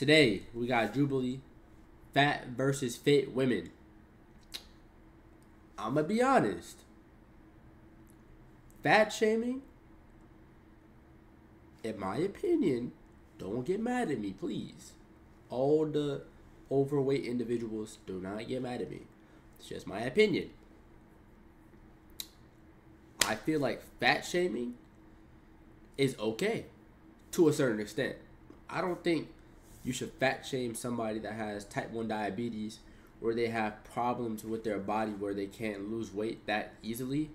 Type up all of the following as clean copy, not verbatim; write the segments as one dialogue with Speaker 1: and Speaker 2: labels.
Speaker 1: Today, we got Jubilee, fat versus fit women. I'm going to be honest. Fat shaming, in my opinion, don't get mad at me, please. All the overweight individuals, do not get mad at me. It's just my opinion. I feel like fat shaming is okay to a certain extent. I don't think you should fat shame somebody that has type 1 diabetes or they have problems with their body where they can't lose weight that easily,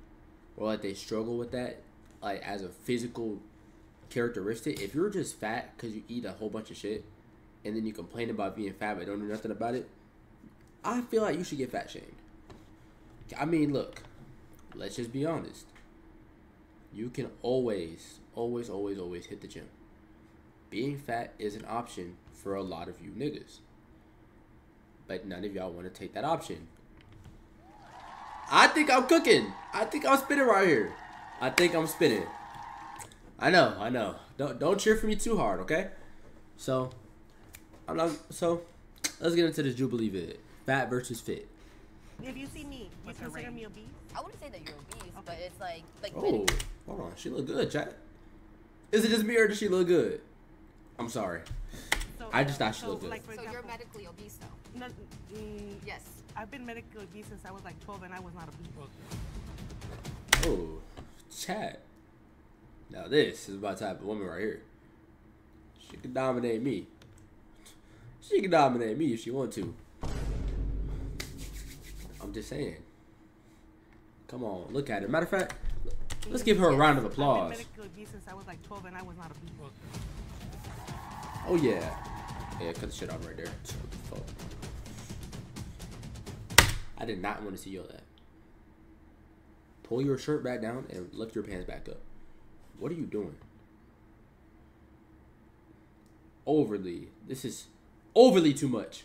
Speaker 1: or like they struggle with that like as a physical characteristic. If you're just fat because you eat a whole bunch of shit and then you complain about being fat but don't do nothing about it, I feel like you should get fat shamed. I mean, look, let's just be honest. You can always hit the gym. Being fat is an option for a lot of you niggas. But none of y'all want to take that option. I think I'm cooking. I think I'm spinning right here. I think I'm spinning. I know. Don't cheer for me too hard, okay? So let's get into this Jubilee vid. Fat versus fit.
Speaker 2: If you see me, you consider me obese?
Speaker 3: I wouldn't say that you're obese, okay. But it's like
Speaker 1: oh, hold on. She look good, chat. Is it just me or does she look good? I'm sorry.
Speaker 2: So,
Speaker 1: I just thought she looked good.
Speaker 3: So you're medically obese, though?
Speaker 2: No,
Speaker 3: yes.
Speaker 2: I've been medically obese since I was like 12 and I was not obese.
Speaker 1: Oh, chat. Now this is my type of woman right here. She can dominate me. She can dominate me if she want to. I'm just saying. Come on, look at her. Matter of fact, let's give her a round of applause.
Speaker 2: I've been medically obese since I was like 12 and I was not obese.
Speaker 1: Oh yeah. Yeah, cut the shit off right there. What the fuck? I did not want to see you all that. Pull your shirt back down and lift your pants back up. What are you doing? This is overly too much.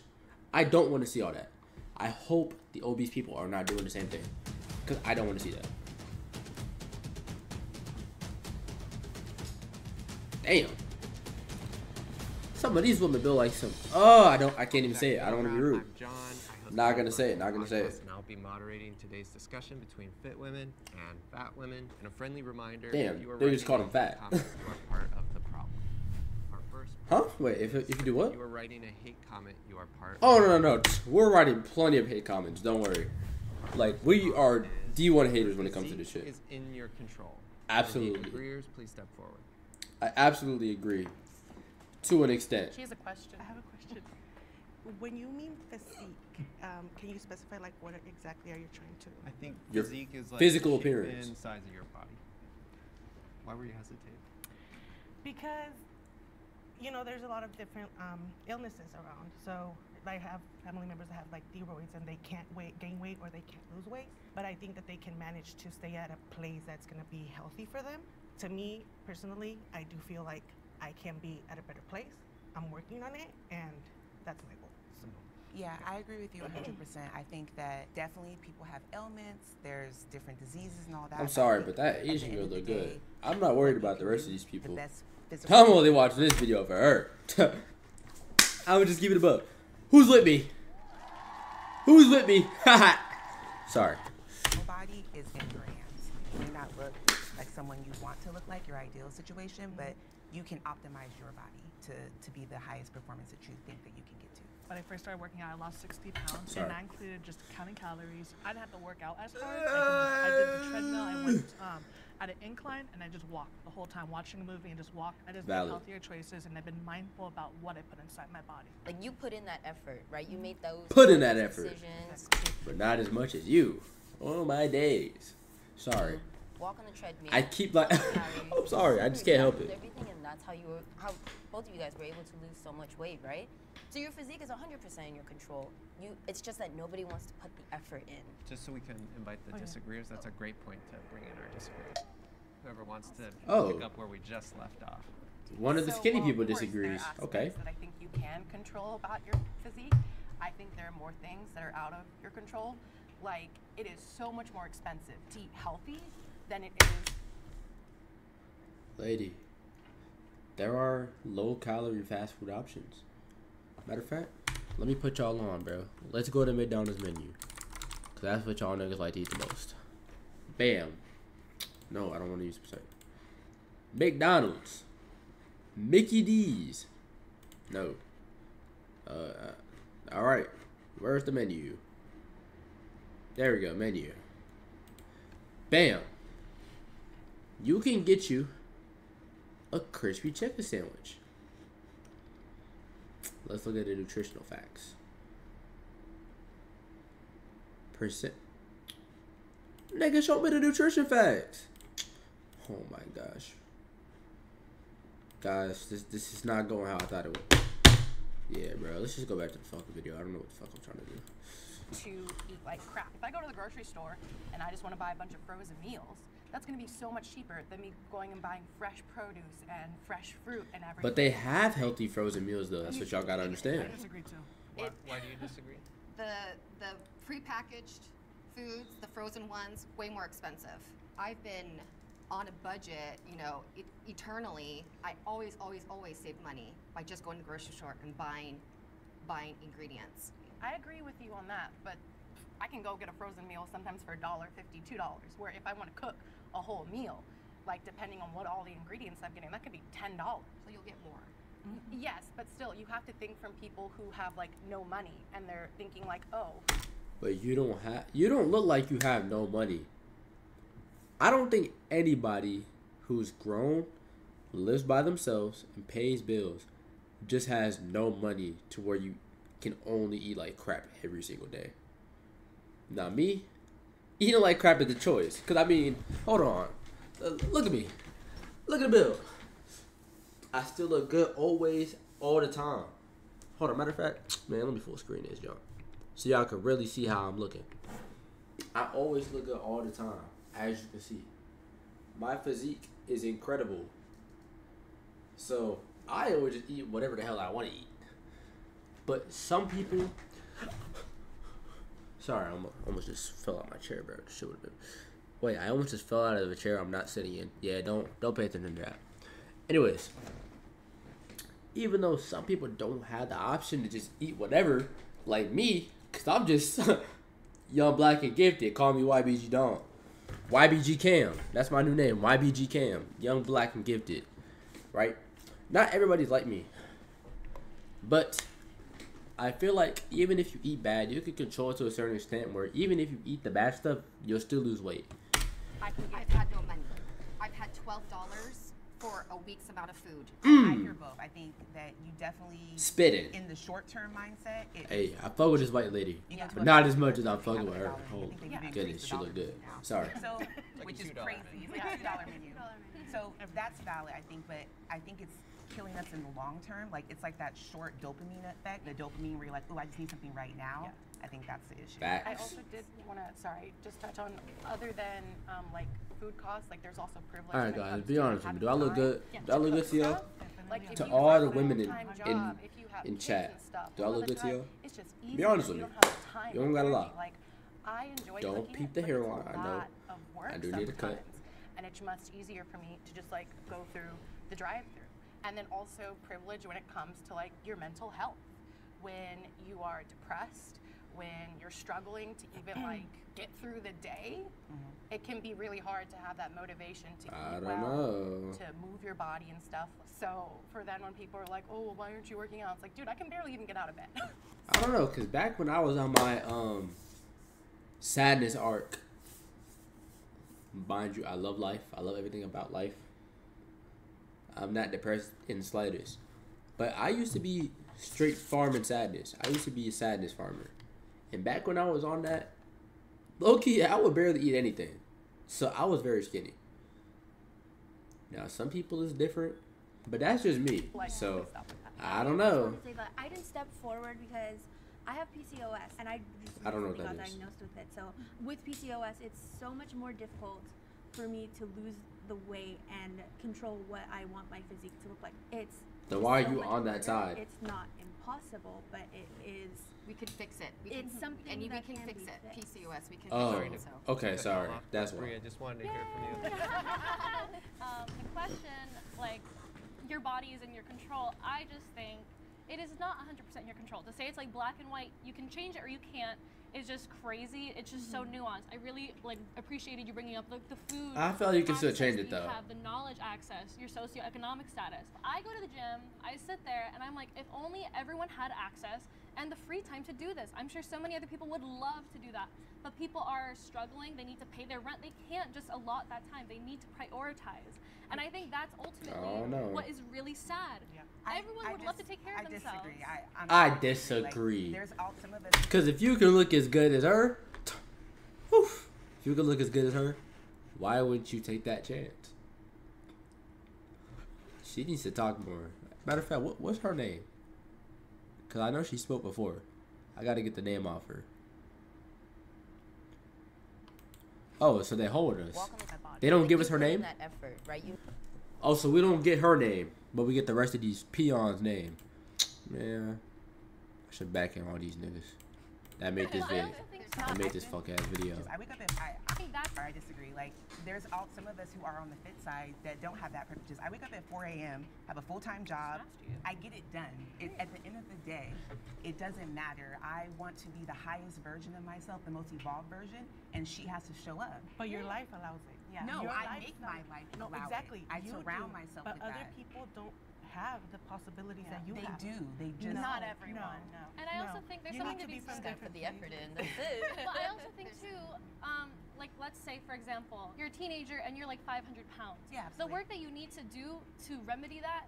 Speaker 1: I don't want to see all that. I hope the obese people are not doing the same thing, because I don't want to see that. Damn. Some of these women build like some. Oh, I can't even say it. I don't want to be rude.
Speaker 4: I'm John.
Speaker 1: Not gonna say it. Not gonna say it.
Speaker 4: And I'll be moderating today's discussion between fit women and fat women. And a friendly reminder:
Speaker 1: damn,
Speaker 4: if you are
Speaker 1: they just called them fat.
Speaker 4: Comment, you are part of the problem. Our first.
Speaker 1: Huh? Wait. If you do what?
Speaker 4: If you are writing a hate comment, you are part.
Speaker 1: Oh no. We're writing plenty of hate comments. Don't worry. Like we are D1 haters when it comes to this shit.
Speaker 4: Is in your control.
Speaker 1: Absolutely.
Speaker 4: Agreeers, please step forward.
Speaker 1: I absolutely agree. To an extent.
Speaker 5: She has a question.
Speaker 2: I have a question. When you mean physique, can you specify like what exactly are you trying to?
Speaker 6: I think
Speaker 1: Your
Speaker 6: physique is like
Speaker 1: physical
Speaker 6: shape
Speaker 1: appearance
Speaker 6: and size of your body. Why were you hesitating?
Speaker 2: Because, there's a lot of different illnesses around. So I have family members that have like steroids and they can't gain weight or they can't lose weight. But I think that they can manage to stay at a place that's going to be healthy for them. To me, personally, I do feel like I can be at a better place. I'm working on it, and that's my goal. So.
Speaker 7: Yeah, I agree with you 100%. I think that definitely people have ailments. There's different diseases and all that.
Speaker 1: I'm sorry, but that Asian girl look good. I'm not worried about the rest of these people.
Speaker 7: The
Speaker 1: I'm only watching this video for her. I would just give it a buck. Who's with me? Who's with me? Sorry.
Speaker 7: Your body is in your hands. You may not look like someone you want to look like, your ideal situation, but you can optimize your body to be the highest performance that you think that you can get to.
Speaker 5: When I first started working out, I lost 60 pounds,
Speaker 1: Sorry.
Speaker 5: and I included just counting calories. I didn't have to work out as hard. I did the treadmill. I went at an incline, and I just walked the whole time, watching a movie and just walked. I just made healthier choices, and I've been mindful about what I put inside my body.
Speaker 3: Like you put in that effort, right? You made those decisions.
Speaker 1: But not as much as you. Oh my days. Sorry.
Speaker 3: Walk on the treadmill.
Speaker 1: I keep like. I'm sorry. I just can't help it.
Speaker 3: Everything, and that's how both of you guys were able to lose so much weight, right? So your physique is 100% in your control. It's just that nobody wants to put the effort in.
Speaker 4: Just so we can invite the disagreeers, that's a great point to bring in our disagreeers. Whoever wants to pick up where we just left off.
Speaker 1: One of the skinny people disagrees. Okay.
Speaker 8: That I think you can control about your physique. I think there are more things that are out of your control. Like, it is so much more expensive to eat healthy than it is.
Speaker 1: Lady, there are low-calorie fast food options. Matter of fact, let me put y'all on, bro. Let's go to McDonald's menu. Cause that's what y'all niggas like to eat the most. Bam. No, I don't want to use percent. McDonald's. Mickey D's. No. Alright. Where's the menu? There we go, menu. Bam. You can get you a crispy chicken sandwich. Let's look at the nutritional facts. Percent. Nigga, show me the nutrition facts. Oh my gosh. Guys, this is not going how I thought it would. Yeah, bro. Let's just go back to the fucking video. I don't know what the fuck I'm trying to do.
Speaker 8: To eat like crap. If I go to the grocery store and I just want to buy a bunch of frozen meals, that's going to be so much cheaper than me going and buying fresh produce and fresh fruit and everything.
Speaker 1: But they have healthy frozen meals, though. That's what y'all gotta understand.
Speaker 5: I disagree too.
Speaker 4: Why do you disagree?
Speaker 9: The prepackaged foods, the frozen ones, way more expensive. I've been on a budget, you know, eternally. I always save money by just going to the grocery store and buying ingredients.
Speaker 8: I agree with you on that, but I can go get a frozen meal sometimes for $1.50, $2. Where if I want to cook a whole meal, like depending on what all the ingredients I'm getting, that could be $10.
Speaker 9: So you'll get more.
Speaker 8: Yes, but still, you have to think from people who have like no money and they're thinking like, oh.
Speaker 1: But you don't look like you have no money. I don't think anybody who's grown, lives by themselves, and pays bills just has no money to where you can only eat like crap every single day. Now me, eating like crap is the choice. Cause I mean, hold on, look at me, look at the bill. I still look good always, all the time. Hold on, matter of fact, man, let me full screen this, y'all, so y'all can really see how I'm looking. I always look good all the time, as you can see. My physique is incredible. So I always just eat whatever the hell I want to eat. But some people, sorry, I almost just fell out my chair, bro. Shit would have been. Wait, I almost just fell out of the chair I'm not sitting in. Yeah, don't pay attention to that. Anyways, even though some people don't have the option to just eat whatever, like me, cause I'm just young, black, and gifted. Call me YBG Don. YBG Cam. That's my new name. YBG Cam. Young, black, and gifted. Right? Not everybody's like me. But I feel like even if you eat bad, you can control it to a certain extent where even if you eat the bad stuff, you'll still lose weight.
Speaker 9: I've had no money. I've had $12 for a week's amount of food.
Speaker 7: I hear both. I think that you definitely
Speaker 1: spitting
Speaker 7: in the short-term mindset.
Speaker 1: Hey, I fuck with this white lady, but not as much as I'm fucking with her. Oh goodness, she look good. Sorry.
Speaker 7: So, which is crazy. It's like $2 menu. So that's valid, I think, but I think it's killing us in the long term. Like it's like that short dopamine effect. The dopamine where you're like, oh, I just need something right now. Yeah. I think that's the issue.
Speaker 1: Facts.
Speaker 8: I also did want to, just touch on other than like food costs. Like there's also privilege.
Speaker 1: All right, guys, be honest with me. Do I look good? Do I look good to y'all?
Speaker 8: Like,
Speaker 1: to all the women in chat, do I look good to y'all?
Speaker 8: It's just easy.
Speaker 1: Be honest with me. You don't gotta lie.
Speaker 8: Like, I enjoy
Speaker 1: don't peep the hairline. I know. I do need a cut.
Speaker 8: And it's much easier for me to just like go through the drive-through. And then also privilege when it comes to like your mental health. When you are depressed, when you're struggling to even like get through the day, it can be really hard to have that motivation to eat well, to move your body and stuff. So for then when people are like, oh, well, why aren't you working out? It's like, dude, I can barely even get out of bed.
Speaker 1: I don't know, because back when I was on my sadness arc, mind you, I love life. I love everything about life. I'm not depressed in the slightest. But I used to be straight farming sadness. I used to be a sadness farmer. And back when I was on that, low-key, I would barely eat anything. So I was very skinny. Now, some people is different, but that's just me. So, I don't know.
Speaker 10: I didn't step forward because I have PCOS, and I
Speaker 1: don't know what that
Speaker 10: got
Speaker 1: is.
Speaker 10: diagnosed with it. So, with PCOS, it's so much more difficult for me to lose the weight and control what I want my physique to look like. It's
Speaker 1: then why are
Speaker 10: so
Speaker 1: you
Speaker 10: much
Speaker 1: on that
Speaker 10: harder.
Speaker 1: side?
Speaker 10: It's not impossible, but it is.
Speaker 9: We could fix it.
Speaker 10: It's something
Speaker 9: and we
Speaker 10: that
Speaker 9: can
Speaker 10: can
Speaker 9: fix
Speaker 10: be
Speaker 9: it.
Speaker 10: fixed.
Speaker 9: PCOS, we can
Speaker 1: Oh,
Speaker 9: fix it. So.
Speaker 1: okay, sorry. That's why.
Speaker 4: I just wanted to hear from you.
Speaker 11: The question, like, your body is in your control. I just think it is not 100% in your control. To say it's like black and white, you can change it or you can't, is just crazy. It's just so nuanced. I really like appreciated you bringing up the food.
Speaker 1: I feel like you can still change it
Speaker 11: you
Speaker 1: though.
Speaker 11: have the knowledge access, your socioeconomic status. I go to the gym, I sit there, and I'm like, if only everyone had access and the free time to do this. I'm sure so many other people would love to do that, but people are struggling. They need to pay their rent. They can't just allot that time. They need to prioritize. And I think that's ultimately what is really sad. Yeah. Everyone would love to take care of themselves.
Speaker 1: I disagree.
Speaker 7: Like, there's some of us.
Speaker 1: Because if you can look as good as her, if you can look as good as her, why wouldn't you take that chance? She needs to talk more. Matter of fact, what's her name? Because I know she spoke before. I got to get the name off her. Oh, so they hold us. They don't give us her name?
Speaker 3: That effort, right?
Speaker 1: Oh, so we don't get her name, but we get the rest of these peons' name. Man, I should back in all these niggas. That made this video. That made this fuck ass video.
Speaker 7: I wake up and I disagree. Like, there's some of us who are on the fit side that don't have that privileges. I wake up at 4 a.m., have a full-time job. I get it done. At the end of the day, it doesn't matter. I want to be the highest version of myself, the most evolved version, and she has to show up.
Speaker 2: But your life allows it. Yeah.
Speaker 7: No, I make my life allow
Speaker 2: exactly.
Speaker 7: it. I surround myself with that.
Speaker 2: But other people don't have the possibilities that you have.
Speaker 7: They do. They just
Speaker 11: not everyone.
Speaker 2: No.
Speaker 11: And I also think there's something to be said.
Speaker 3: Put the effort in. That's it.
Speaker 11: But I also think too, like let's say for example, you're a teenager and you're like 500 pounds.
Speaker 7: Yeah.
Speaker 11: The work that you need to do to remedy that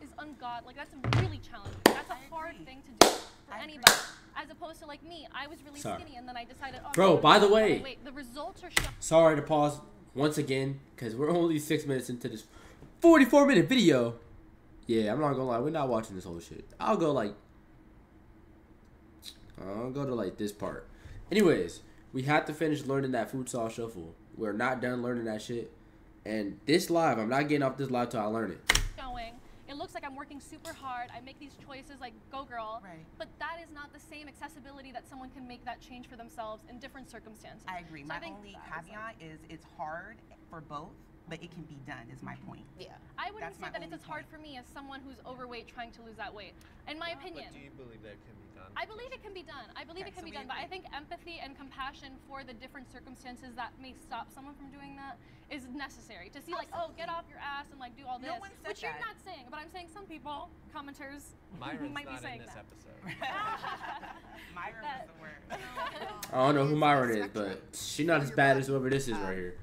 Speaker 11: is ungodly. Like that's really challenging. That's a hard thing to do for anybody. As opposed to like me, I was really skinny and then I decided. Oh,
Speaker 1: bro, by the way,
Speaker 11: wait, the results are.
Speaker 1: Sorry to pause once again because we're only 6 minutes into this 44-minute video. Yeah, I'm not gonna lie, we're not watching this whole shit. I'll go to like this part. Anyways, we have to finish learning that food sauce shuffle. We're not done learning that shit. And this live, I'm not getting off this live till I learn it.
Speaker 11: It looks like I'm working super hard. I make these choices like go girl.
Speaker 7: Right.
Speaker 11: But that is not the same accessibility that someone can make that change for themselves in different circumstances.
Speaker 7: I agree. My only caveat is it's hard for both, but it can be done is my point.
Speaker 11: Yeah. I wouldn't say that it's as hard for me as someone who's overweight trying to lose that weight. In my opinion.
Speaker 4: But do you believe that can be done?
Speaker 11: I believe it can be done. I believe it can be done, but I think empathy and compassion for the different circumstances that may stop someone from doing that is necessary. To see like, oh, get off your ass and like do all this, which you're not saying, but I'm saying some people, commenters, might be saying that.
Speaker 7: Myron was the word.
Speaker 1: I don't know who Myron is, but she's not as bad as whoever this is right here.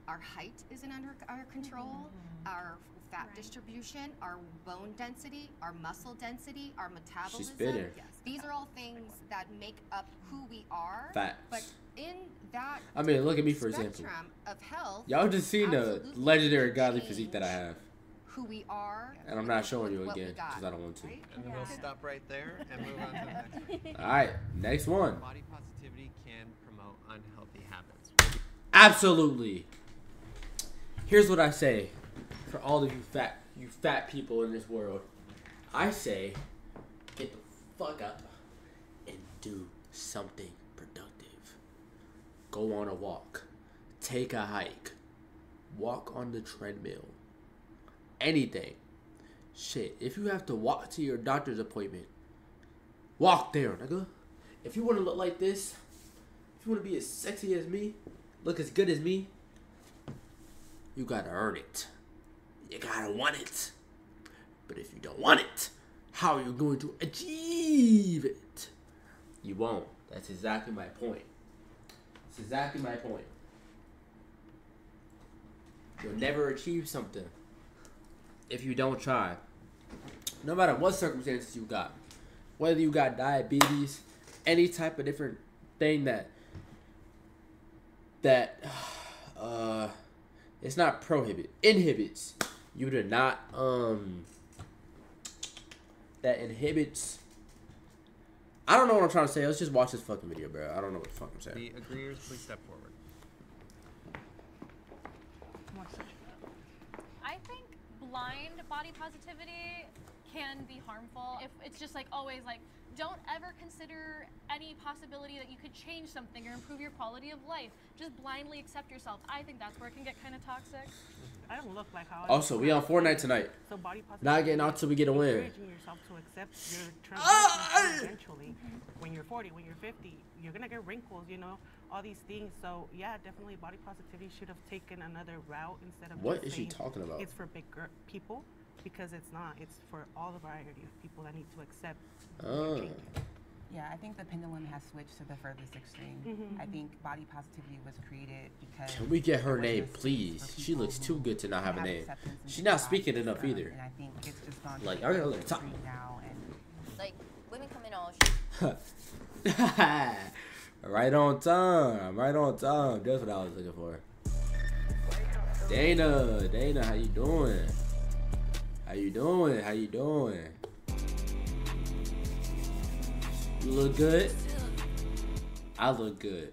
Speaker 9: Our height isn't under our control. Our fat distribution, our bone density, our muscle density, our metabolism.
Speaker 1: She's bitter.
Speaker 9: Yes. These are all things that make up who we are.
Speaker 1: Facts.
Speaker 9: But in that
Speaker 1: look at me for example.
Speaker 9: Of health,
Speaker 1: y'all just seen the legendary godly physique that I have.
Speaker 9: Who we are.
Speaker 1: And I'm not showing you again because I don't want to.
Speaker 7: Right?
Speaker 4: And then we'll stop right there and move on to the next one.
Speaker 1: Alright, next one.
Speaker 4: Body positivity can promote unhealthy habits.
Speaker 1: Absolutely. Here's what I say for all of you fat people in this world. I say, get the fuck up and do something productive. Go on a walk. Take a hike. Walk on the treadmill. Anything. Shit, if you have to walk to your doctor's appointment, walk there, nigga. If you want to look like this, if you want to be as sexy as me, look as good as me, you gotta earn it. You gotta want it. But if you don't want it, how are you going to achieve it? You won't. That's exactly my point. That's exactly my point. You'll never achieve something if you don't try. No matter what circumstances you got. Whether you got diabetes, any type of different thing that it's not inhibits you to not that inhibits. I don't know what I'm trying to say. Let's just watch this fucking video, bro. I don't know what the fuck I'm saying.
Speaker 4: The agreeers, please step forward.
Speaker 11: I think blind body positivity can be harmful if it's just like always like don't ever consider any possibility that you could change something or improve your quality of life. Just blindly accept yourself. I think that's where it can get kind of toxic.
Speaker 2: I don't look like how.
Speaker 1: Also, we on Fortnite tonight.
Speaker 2: So body positivity.
Speaker 1: Not getting out till we get a win.
Speaker 2: Encouraging yourself to accept your transformation eventually. When you're 40, when you're 50, you're gonna get wrinkles. You know, all these things. So yeah, definitely body positivity should have taken another route instead of.
Speaker 1: What
Speaker 2: just
Speaker 1: is she
Speaker 2: saying
Speaker 1: talking about?
Speaker 2: It's for big people, because it's not. It's for all the variety of people that need to accept.
Speaker 7: Yeah, I think the pendulum has switched to the furthest extreme. I think body positivity was created because.
Speaker 1: Can we get her name, please? She looks too good to not have a name. She's not speaking enough either.
Speaker 7: And I think it's just gone
Speaker 1: like, I gotta look top.
Speaker 7: Now and
Speaker 3: like women come in all
Speaker 1: Right on time. Right on time. That's what I was looking for. Dana, how you doing? How you doing? How you doing? You look good. I look good.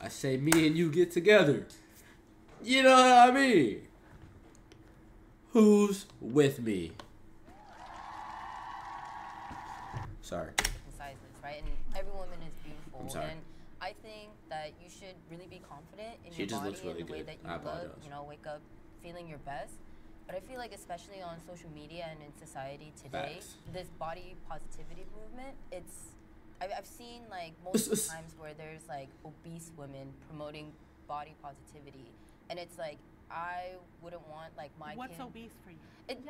Speaker 1: I say me and you get together. You know what I mean? Who's with me? Sorry.
Speaker 3: Sizes, right? And every woman is beautiful.
Speaker 1: I'm sorry.
Speaker 3: And I think that you should really be confident in
Speaker 1: She
Speaker 3: your
Speaker 1: just
Speaker 3: body
Speaker 1: looks really
Speaker 3: and the way
Speaker 1: good.
Speaker 3: that
Speaker 1: I
Speaker 3: you look.
Speaker 1: apologize.
Speaker 3: You know, wake up feeling your best. But I feel like, especially on social media and in society today, this body positivity movement, I've seen like multiple times where there's like obese women promoting body positivity, and it's like I wouldn't want like my
Speaker 2: What's
Speaker 3: kid.
Speaker 2: obese for you?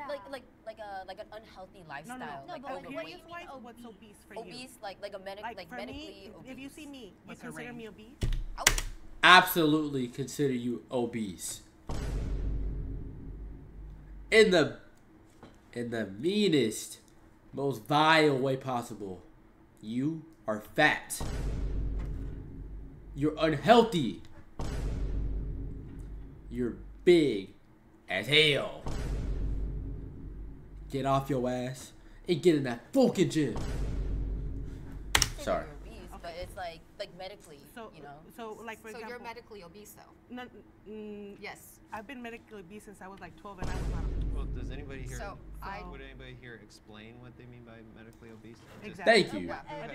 Speaker 3: Like an unhealthy lifestyle.
Speaker 2: No,
Speaker 3: like
Speaker 2: but
Speaker 3: overweight.
Speaker 2: what do you mean what's obese for you?
Speaker 3: Obese, like
Speaker 2: for
Speaker 3: medically
Speaker 2: me,
Speaker 3: obese.
Speaker 2: if you see me, you consider me obese?
Speaker 1: Absolutely consider you obese. In the meanest, most vile way possible. You are fat. You're unhealthy. You're big as hell. Get off your ass and get in that fucking gym. Sorry.
Speaker 3: You're obese, but it's like medically, you know.
Speaker 2: So like for example,
Speaker 9: you're medically obese though?
Speaker 2: No,
Speaker 9: yes.
Speaker 2: I've been medically obese since I was like 12 and I was not.
Speaker 6: Well, does anybody here?
Speaker 9: Would
Speaker 6: anybody here explain what they mean by medically obese?
Speaker 1: Exactly. Thank you.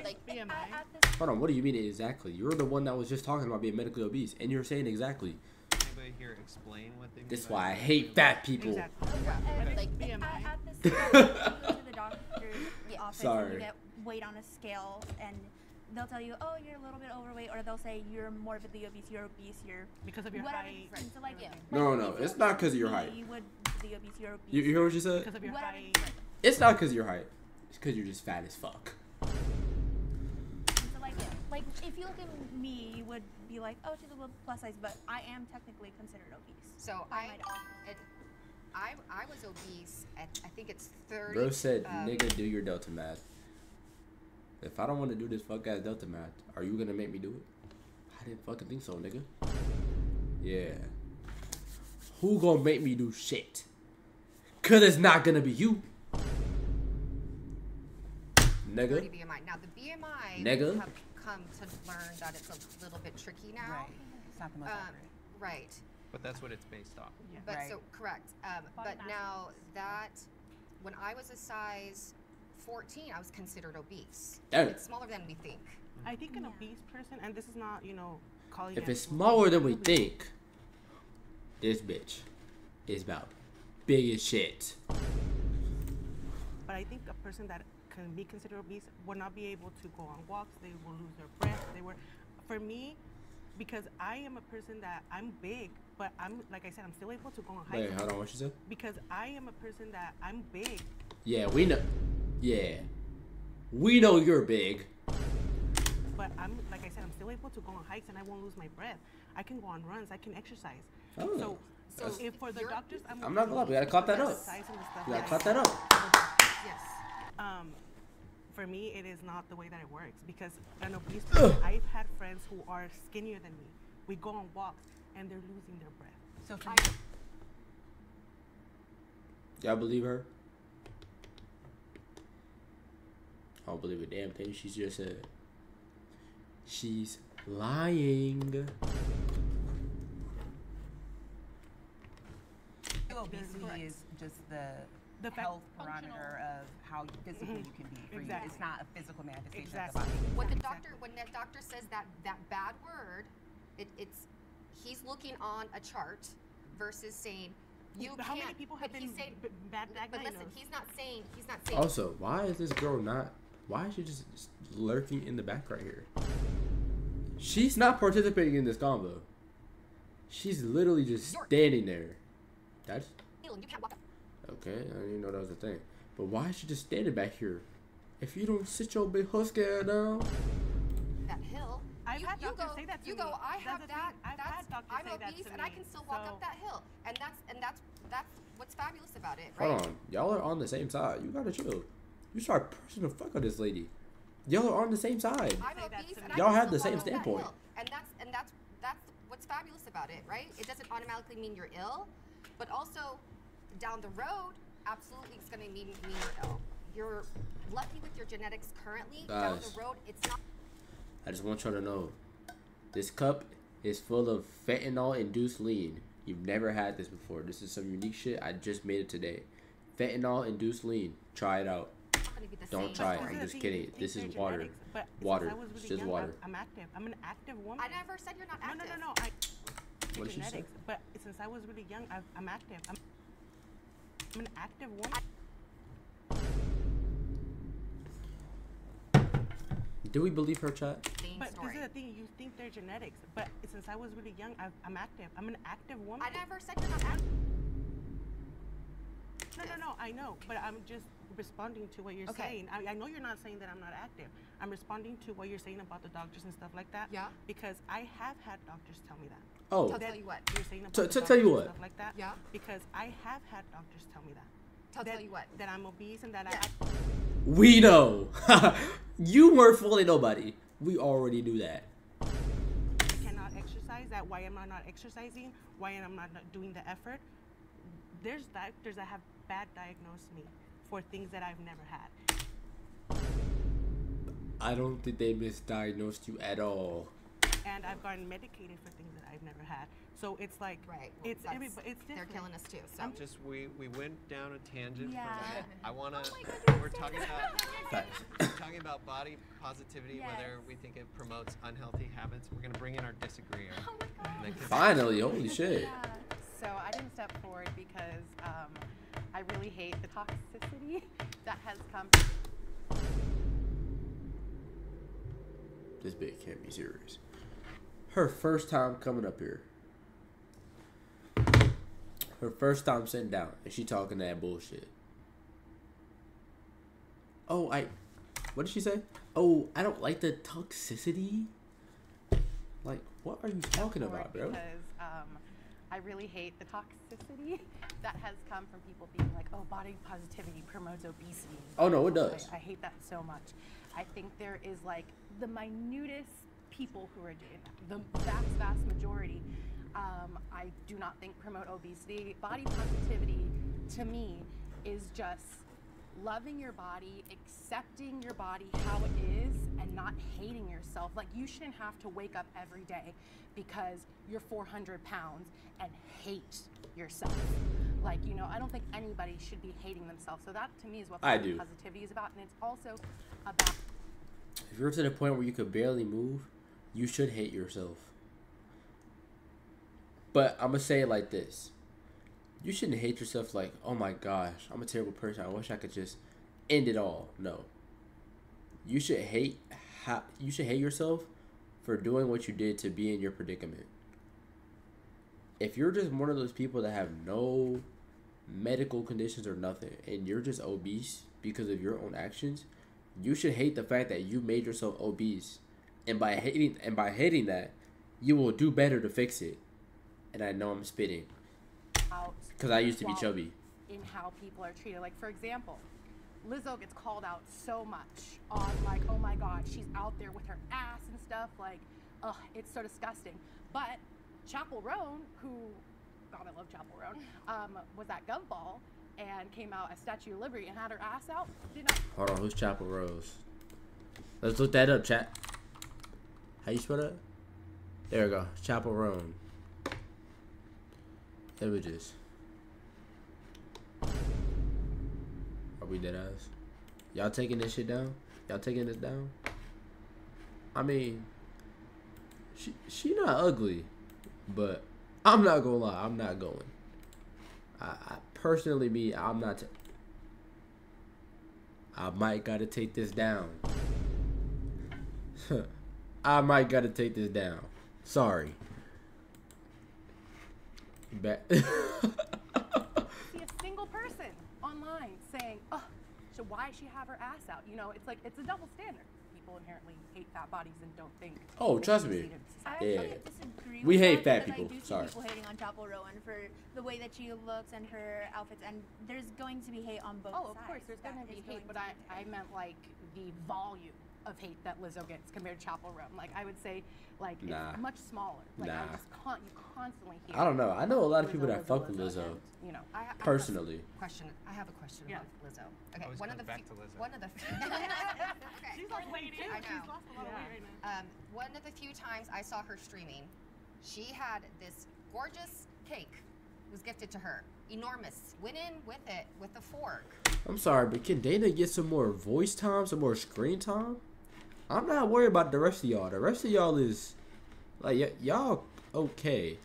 Speaker 3: Like
Speaker 2: BMI.
Speaker 1: Hold on, what do you mean exactly? You're the one that was just talking about being medically obese, and you're saying exactly.
Speaker 6: Anybody here explain what they mean?
Speaker 1: This is
Speaker 6: by
Speaker 1: why I hate fat people.
Speaker 2: Exactly.
Speaker 10: Like
Speaker 2: BMI.
Speaker 10: at the store, you go to the doctor's office and
Speaker 1: Sorry.
Speaker 10: you get weight on a scale, and they'll tell you, oh, you're a little bit overweight, or they'll say you're morbidly obese, you're
Speaker 2: because of your
Speaker 10: whatever.
Speaker 2: height.
Speaker 10: And so like,
Speaker 1: No, it's not because of your height.
Speaker 10: You would be obese, you're obese.
Speaker 1: You hear what she said?
Speaker 2: Because of your height.
Speaker 1: It's not because of your height. It's because you're just fat as fuck.
Speaker 10: So like if you look at me, you would be like, oh, she's a little plus size, but I am technically considered obese.
Speaker 9: So I was obese at, I think it's 30.
Speaker 1: Bro said, nigga, do your Delta math. If I don't want to do this fuck ass Delta math, are you gonna make me do it? I didn't fucking think so, nigga. Yeah. Who gonna make me do shit? Cause it's not gonna be you. Nigga.
Speaker 9: 30 BMI. Now the BMI
Speaker 1: Nigga.
Speaker 9: have come to learn that it's a little bit tricky now.
Speaker 7: Right. It's not the most accurate.
Speaker 9: Right.
Speaker 6: But that's what it's based off.
Speaker 2: Yeah.
Speaker 9: But
Speaker 7: Right.
Speaker 9: so correct. But now that when I was a size 14, I was considered obese.
Speaker 1: Damn.
Speaker 9: It's smaller than we think.
Speaker 2: I think an obese person, and this is not, calling
Speaker 1: If
Speaker 2: it
Speaker 1: it's smaller than we think, this bitch is about big as shit.
Speaker 2: But I think a person that can be considered obese will not be able to go on walks. They will lose their breath. For me, because I am a person that I'm big, but I'm, like I said, I'm still able to go on hikes.
Speaker 1: Wait, hold on, what she said?
Speaker 2: Because I am a person that I'm big.
Speaker 1: Yeah, we know. Yeah. We know you're big.
Speaker 2: But I'm, like I said, I'm still able to go on hikes and I won't lose my breath. I can go on runs. I can exercise.
Speaker 1: Oh,
Speaker 2: so if for the doctors,
Speaker 1: I'm not gonna lie, we gotta clap that up. We gotta clap that up.
Speaker 9: Yes.
Speaker 2: For me, it is not the way that it works because an obese person, I've had friends who are skinnier than me. We go on walks and they're losing their breath.
Speaker 7: So for
Speaker 1: Y'all believe her? I don't believe a damn thing she just said. She's lying.
Speaker 7: obesity is just the health parameter of how physically you can be free.
Speaker 2: Exactly.
Speaker 7: It's not a physical manifestation
Speaker 2: Exactly.
Speaker 7: of the body.
Speaker 9: When that doctor says that bad word, he's looking on a chart versus saying you
Speaker 2: But
Speaker 9: can't.
Speaker 2: how many people have
Speaker 9: but
Speaker 2: been
Speaker 9: he's saying,
Speaker 2: bad
Speaker 9: but
Speaker 2: diagnosed?
Speaker 9: listen, he's not saying.
Speaker 1: Also, why is this girl not? Why is she just lurking in the back right here? She's not participating in this convo. She's literally just standing there. That's
Speaker 9: You can't walk up.
Speaker 1: okay. I didn't even know that was a thing. But why is she just standing back here? If you don't sit your big husky ass down.
Speaker 9: That hill.
Speaker 2: I've
Speaker 9: you,
Speaker 2: had
Speaker 9: you
Speaker 2: doctors
Speaker 9: go,
Speaker 2: say that to
Speaker 9: you
Speaker 2: me.
Speaker 9: go. I
Speaker 2: That's
Speaker 9: have
Speaker 2: the
Speaker 9: that.
Speaker 2: thing. I've
Speaker 9: That's
Speaker 2: had doctors
Speaker 9: I'm
Speaker 2: say that
Speaker 9: obese
Speaker 2: to
Speaker 9: and I
Speaker 2: me.
Speaker 9: can still walk
Speaker 2: So-
Speaker 9: up that hill, and that's what's fabulous about it, right?
Speaker 1: Hold on, y'all are on the same side. You gotta chill. You start pressing the fuck on this lady. Y'all are on the same side.
Speaker 9: I'm obese and I
Speaker 1: Y'all
Speaker 9: can
Speaker 1: have
Speaker 9: still
Speaker 1: the same
Speaker 9: walk up that
Speaker 1: standpoint.
Speaker 9: hill. And that's what's fabulous about it, right? It doesn't automatically mean you're ill, but also down the road, absolutely, it's gonna mean you're ill. You're lucky with your genetics currently. Down
Speaker 1: Guys.
Speaker 9: the road, it's not.
Speaker 1: I just want y'all to know, this cup is full of fentanyl-induced lean. You've never had this before. This is some unique shit. I just made it today. Fentanyl-induced lean. Try it out.
Speaker 9: Gonna be the
Speaker 1: Don't
Speaker 9: same
Speaker 1: try it.
Speaker 9: story.
Speaker 1: I'm just
Speaker 2: You
Speaker 1: kidding.
Speaker 2: think
Speaker 1: This is
Speaker 2: they're
Speaker 1: water.
Speaker 2: genetics, but
Speaker 1: Water.
Speaker 2: since I was
Speaker 1: It's
Speaker 2: really
Speaker 1: just
Speaker 2: young,
Speaker 1: water.
Speaker 2: I'm active. I'm an active woman.
Speaker 9: I never said you're not active.
Speaker 2: No.
Speaker 1: What did she say?
Speaker 2: Genetics. But since I was really young, I'm active. I'm an active woman.
Speaker 1: Do we believe her, chat?
Speaker 9: Same
Speaker 2: But
Speaker 9: story.
Speaker 2: this is the thing. You think they're genetics, but since I was really young, I'm active. I'm an active woman.
Speaker 9: I never said you're not active.
Speaker 2: No. I know, but I'm just responding to what you're
Speaker 9: Okay.
Speaker 2: saying. I know you're not saying that I'm not active. I'm responding to what you're saying about the doctors and stuff like that.
Speaker 9: Yeah.
Speaker 2: Because I have had doctors tell me that.
Speaker 1: Oh,
Speaker 9: I'll tell you what.
Speaker 2: You're saying about
Speaker 1: To
Speaker 2: the
Speaker 1: tell you
Speaker 2: doctors and
Speaker 1: what.
Speaker 2: stuff like that.
Speaker 9: Yeah.
Speaker 2: Because I have had doctors tell me that.
Speaker 9: I'll tell you what.
Speaker 2: That I'm obese and that
Speaker 9: Yeah.
Speaker 1: we know. You weren't fooling nobody. We already knew that.
Speaker 2: I cannot exercise. That why am I not exercising? Why am I not doing the effort? There's doctors that have bad diagnosed me for things that I've never had.
Speaker 1: I don't think they misdiagnosed you at all.
Speaker 2: And I've gotten medicated for things that I've never had. So it's like,
Speaker 9: Right. Well,
Speaker 2: it's
Speaker 9: that's-
Speaker 2: everybody. It's different.
Speaker 9: They're killing us too. So.
Speaker 4: Just we went down a tangent
Speaker 10: Yeah.
Speaker 4: from it. I wanna we're talking about
Speaker 1: Facts.
Speaker 4: talking about body positivity,
Speaker 10: Yes.
Speaker 4: whether we think it promotes unhealthy habits. We're gonna bring in our disagreeer.
Speaker 10: Oh my god.
Speaker 4: And then
Speaker 1: Finally, holy shit.
Speaker 10: Yeah.
Speaker 8: So I didn't step forward because I really hate the toxicity that has come.
Speaker 1: This bitch can't be serious. Her first time coming up here. Her first time sitting down, and she talking that bullshit. Oh, what did she say? Oh, I don't like the toxicity. Like, what are you talking about, bro?
Speaker 8: Because I really hate the toxicity that has come from people being like, oh, body positivity promotes obesity.
Speaker 1: Oh no, it does.
Speaker 8: I hate that so much. I think there is like the minutest people who are doing that. The vast majority, I do not think promote obesity. Body positivity, to me, is just loving your body, accepting your body how it is, and not hating yourself. Like, you shouldn't have to wake up every day because you're 400 pounds and hate yourself. Like, you know, I don't think anybody should be hating themselves. So that, to me, is what
Speaker 1: I
Speaker 8: body
Speaker 1: do.
Speaker 8: positivity is about. And it's also about...
Speaker 1: If you're to the point where you could barely move, you should hate yourself. But I'm gonna say it like this. You shouldn't hate yourself like, oh my gosh, I'm a terrible person. I wish I could just end it all. No. You should hate yourself for doing what you did to be in your predicament. If you're just one of those people that have no medical conditions or nothing, and you're just obese because of your own actions, you should hate the fact that you made yourself obese. And by hating that, you will do better to fix it. And I know I'm spitting. Because I used to be chubby.
Speaker 8: In how people are treated. Like, for example, Lizzo gets called out so much on, like, oh my God, she's out there with her ass and stuff. Like, ugh, it's so disgusting. But Chapel Roan, who, God, I love Chapel Roan, was at Gumball and came out as Statue of Liberty and had her ass out. Did not.
Speaker 1: Hold on, who's Chapel Rose? Let's look that up, chat. How you spell that? There we go. Chapel Roan. Images. Are we dead ass? Y'all taking this shit down? Y'all taking this down? I mean, she not ugly, but I'm not gonna lie. I'm not going. I personally, I'm not. I might gotta take this down. I might gotta take this down. Sorry.
Speaker 8: See a single person online saying, "Oh, so why she have her ass out?" You know, it's like it's a double standard. People inherently hate fat bodies and don't think.
Speaker 1: Oh, trust me.
Speaker 10: I
Speaker 1: Yeah.
Speaker 10: actually disagree
Speaker 1: We
Speaker 10: with
Speaker 1: hate
Speaker 10: that
Speaker 1: fat
Speaker 10: because
Speaker 1: people.
Speaker 10: I do see
Speaker 1: Sorry.
Speaker 10: people hating on Chapel Rowan for the way that she looks and her outfits, and there's going to be hate on both sides.
Speaker 8: Oh, of course, there's going to be hate, but I meant like the volume of hate that Lizzo gets compared to Chapel Roan. Like I would say, like it's much smaller. Like I just you constantly hear.
Speaker 1: I don't know. I know a lot of people
Speaker 8: Lizzo,
Speaker 1: that fuck with
Speaker 8: Lizzo,
Speaker 1: Lizzo.
Speaker 8: and, you know,
Speaker 1: Personally.
Speaker 9: I have a question about Lizzo. Okay,
Speaker 6: Always
Speaker 9: one of
Speaker 6: comes
Speaker 9: the
Speaker 6: back to Lizzo.
Speaker 9: one of the okay.
Speaker 8: She's our lady.
Speaker 9: I know.
Speaker 8: She's lost a lot of weight right now.
Speaker 9: One of the few times I saw her streaming, she had this gorgeous cake. It was gifted to her. Enormous. Went in with it with a fork.
Speaker 1: I'm sorry, but can Dana get some more voice time, some more screen time? I'm not worried about the rest of y'all. The rest of y'all is like y'all okay.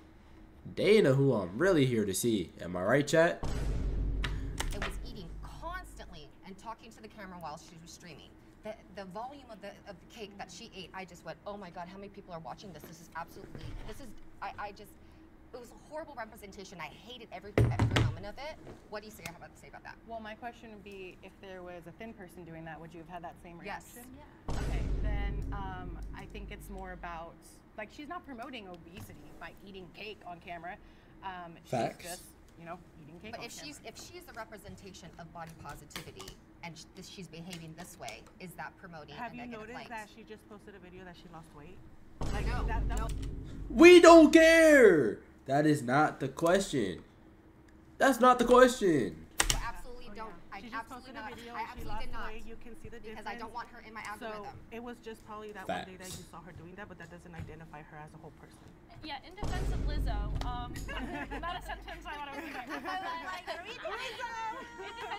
Speaker 1: Dana, who I'm really here to see. Am I right, chat?
Speaker 9: It was eating constantly and talking to the camera while she was streaming. The volume of the cake that she ate, I just went, oh my god, how many people are watching this? This is absolutely, it was a horrible representation. I hated every moment of it. What do you have to say about that?
Speaker 8: Well, my question would be, if there was a thin person doing that, would you have had that same reaction?
Speaker 9: Yes.
Speaker 10: Yeah.
Speaker 8: Okay, then I think it's more about, like, she's not promoting obesity by eating cake on camera.
Speaker 1: Facts.
Speaker 8: She's just, you know, eating cake
Speaker 9: But
Speaker 8: on
Speaker 9: if
Speaker 8: camera.
Speaker 9: she's a representation of body positivity and she's behaving this way, is that promoting
Speaker 2: Have
Speaker 9: a
Speaker 2: you
Speaker 9: negative
Speaker 2: noticed
Speaker 9: light?
Speaker 2: that she just posted a video that she lost weight?
Speaker 9: Like, no, no.
Speaker 1: We don't care. That is not the question. That's not the question.
Speaker 9: But absolutely don't. I
Speaker 2: She just
Speaker 9: absolutely
Speaker 2: posted a
Speaker 9: not.
Speaker 2: video.
Speaker 9: I
Speaker 2: She
Speaker 9: absolutely
Speaker 2: lost
Speaker 9: did not.
Speaker 2: weight. You can see the difference.
Speaker 9: Because I don't want her in my algorithm.
Speaker 2: So it was just probably that one day that
Speaker 1: Facts.
Speaker 2: you saw her doing that, but that doesn't identify her as a whole person.
Speaker 11: Yeah, in defense of Lizzo, not a sentence I want to read. In defense